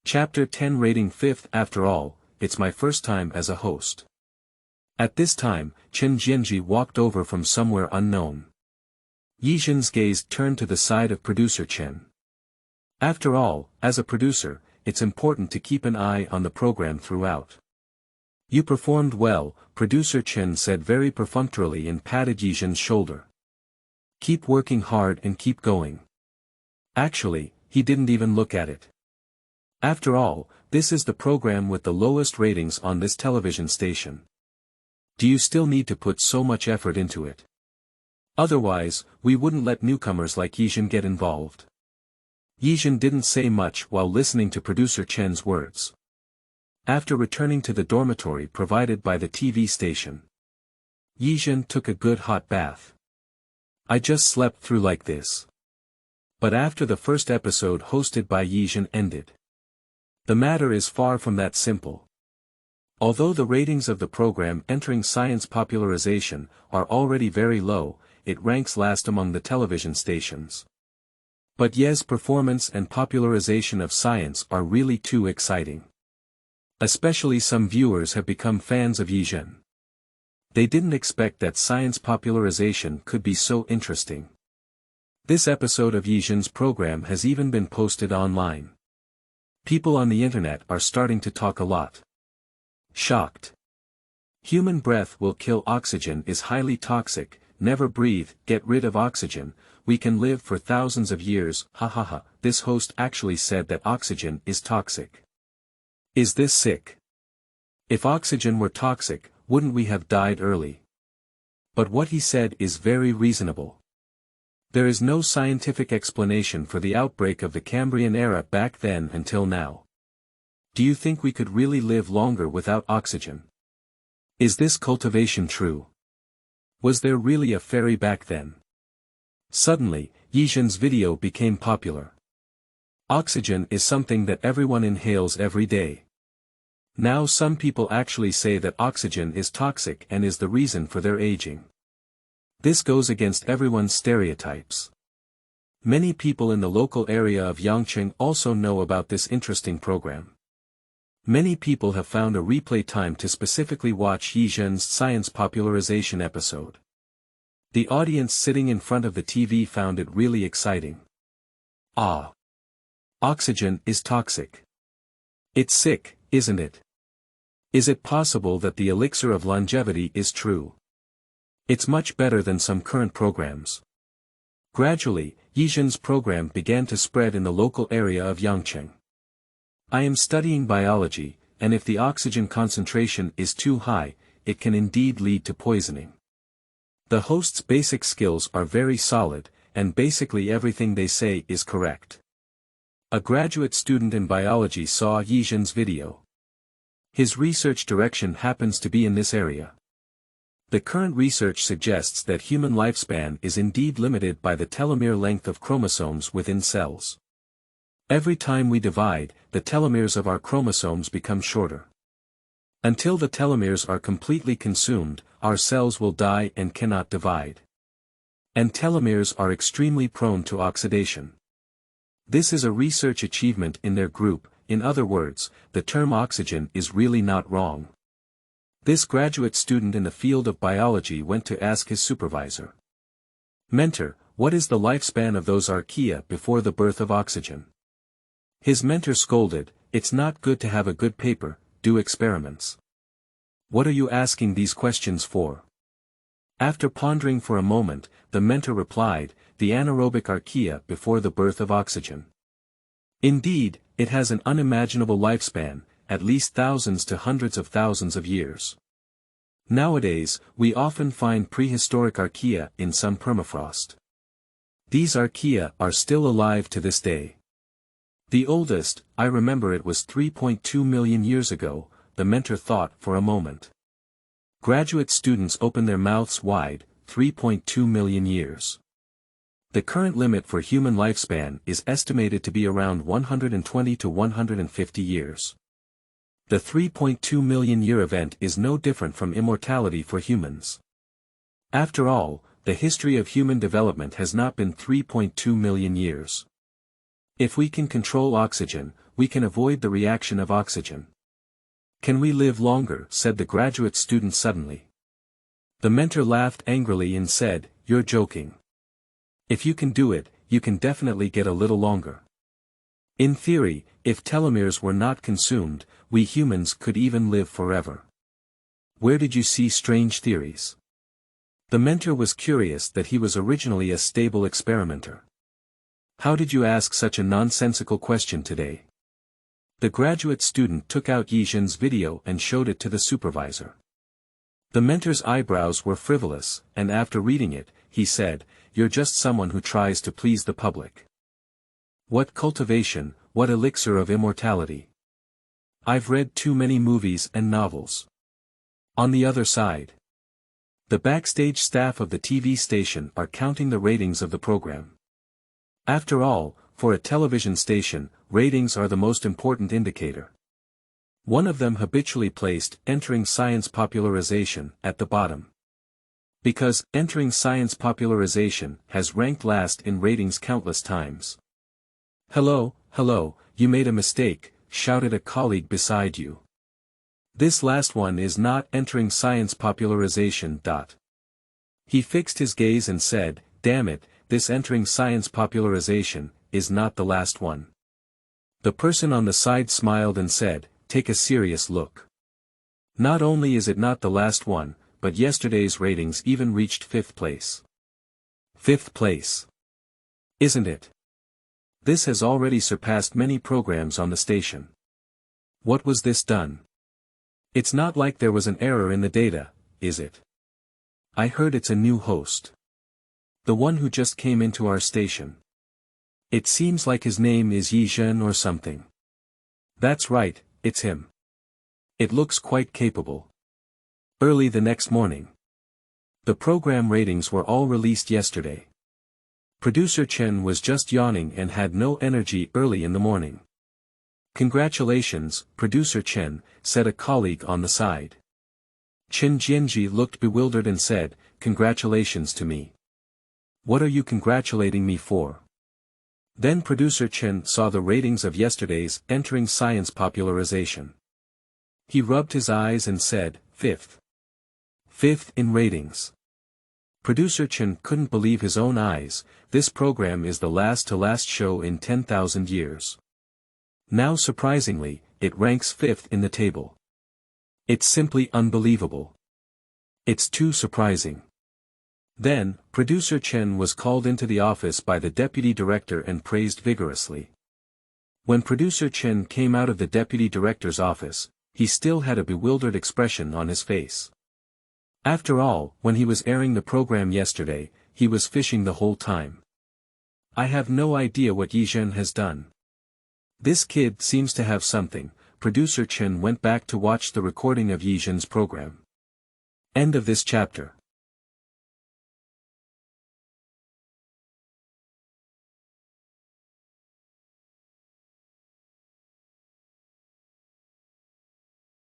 Chapter 10 Rating 5th. After all, it's my first time as a host. At this time, Chen Jianji walked over from somewhere unknown. Yizhen's gaze turned to the side of producer Chen. After all, as a producer, it's important to keep an eye on the program throughout. You performed well, producer Chen said very perfunctorily and patted Yizhen's shoulder. Keep working hard and keep going. Actually, he didn't even look at it. After all, this is the program with the lowest ratings on this television station. Do you still need to put so much effort into it? Otherwise, we wouldn't let newcomers like Yizhen get involved. Yizhen didn't say much while listening to producer Chen's words. After returning to the dormitory provided by the TV station, Yizhen took a good hot bath. I just slept through like this. But after the first episode hosted by Yizhen ended. The matter is far from that simple. Although the ratings of the program entering science popularization are already very low, it ranks last among the television stations. But Ye's performance and popularization of science are really too exciting. Especially some viewers have become fans of Yizhen. They didn't expect that science popularization could be so interesting. This episode of Yizhen's program has even been posted online. People on the internet are starting to talk a lot. Shocked. Human breath will kill. Oxygen is highly toxic. Never breathe, get rid of oxygen, we can live for thousands of years, ha ha ha. This host actually said that oxygen is toxic. Is this sick? If oxygen were toxic, wouldn't we have died early? But what he said is very reasonable. There is no scientific explanation for the outbreak of the Cambrian era back then until now. Do you think we could really live longer without oxygen? Is this cultivation true? Was there really a fairy back then? Suddenly, Yizhen's video became popular. Oxygen is something that everyone inhales every day. Now some people actually say that oxygen is toxic and is the reason for their aging. This goes against everyone's stereotypes. Many people in the local area of Yangcheng also know about this interesting program. Many people have found a replay time to specifically watch Yizhen's science popularization episode. The audience sitting in front of the TV found it really exciting. Ah! Oxygen is toxic. It's sick, isn't it? Is it possible that the elixir of longevity is true? It's much better than some current programs. Gradually, Yizhen's program began to spread in the local area of Yangcheng. I am studying biology, and if the oxygen concentration is too high, it can indeed lead to poisoning. The host's basic skills are very solid, and basically everything they say is correct. A graduate student in biology saw Yizhen's video. His research direction happens to be in this area. The current research suggests that human lifespan is indeed limited by the telomere length of chromosomes within cells. Every time we divide, the telomeres of our chromosomes become shorter. Until the telomeres are completely consumed, our cells will die and cannot divide. And telomeres are extremely prone to oxidation. This is a research achievement in their group. In other words, the term oxygen is really not wrong. This graduate student in the field of biology went to ask his supervisor. Mentor, what is the lifespan of those archaea before the birth of oxygen? His mentor scolded, it's not good to have a good paper, do experiments. What are you asking these questions for? After pondering for a moment, the mentor replied, the anaerobic archaea before the birth of oxygen. Indeed, it has an unimaginable lifespan, at least thousands to hundreds of thousands of years. Nowadays, we often find prehistoric archaea in some permafrost. These archaea are still alive to this day. The oldest, I remember it was 3.2 million years ago, the mentor thought for a moment. Graduate students open their mouths wide, 3.2 million years. The current limit for human lifespan is estimated to be around 120 to 150 years. The 3.2 million year event is no different from immortality for humans. After all, the history of human development has not been 3.2 million years. If we can control oxygen, we can avoid the reaction of oxygen. Can we live longer? Said the graduate student suddenly. The mentor laughed angrily and said, you're joking. If you can do it, you can definitely get a little longer. In theory, if telomeres were not consumed, we humans could even live forever. Where did you see strange theories? The mentor was curious that he was originally a stable experimenter. How did you ask such a nonsensical question today? The graduate student took out Zhen's video and showed it to the supervisor. The mentor's eyebrows were frivolous, and after reading it, he said, you're just someone who tries to please the public. What cultivation, what elixir of immortality. I've read too many movies and novels. On the other side, the backstage staff of the TV station are counting the ratings of the program. After all, for a television station, ratings are the most important indicator. One of them habitually placed entering science popularization at the bottom. Because entering science popularization has ranked last in ratings countless times. Hello, you made a mistake, shouted a colleague beside you. This last one is not entering science popularization. He fixed his gaze and said, damn it, this entering science popularization is not the last one. The person on the side smiled and said, take a serious look. Not only is it not the last one, but yesterday's ratings even reached 5th place. 5th place. Isn't it? This has already surpassed many programs on the station. What was this done? It's not like there was an error in the data, is it? I heard it's a new host. The one who just came into our station. It seems like his name is Zhen or something. That's right, it's him. It looks quite capable. Early the next morning. The program ratings were all released yesterday. Producer Zhen was just yawning and had no energy early in the morning. Congratulations, Producer Zhen, said a colleague on the side. Chen Jianji looked bewildered and said, congratulations to me. What are you congratulating me for? Then Producer Zhen saw the ratings of yesterday's entering science popularization. He rubbed his eyes and said, 5th. 5th in ratings. Producer Zhen couldn't believe his own eyes, this program is the last to last show in 10,000 years. Now surprisingly, it ranks 5th in the table. It's simply unbelievable. It's too surprising. Then, Producer Zhen was called into the office by the deputy director and praised vigorously. When Producer Zhen came out of the deputy director's office, he still had a bewildered expression on his face. After all, when he was airing the program yesterday, he was fishing the whole time. I have no idea what Zhen has done. This kid seems to have something. Producer Zhen went back to watch the recording of Zhen's program. End of this chapter.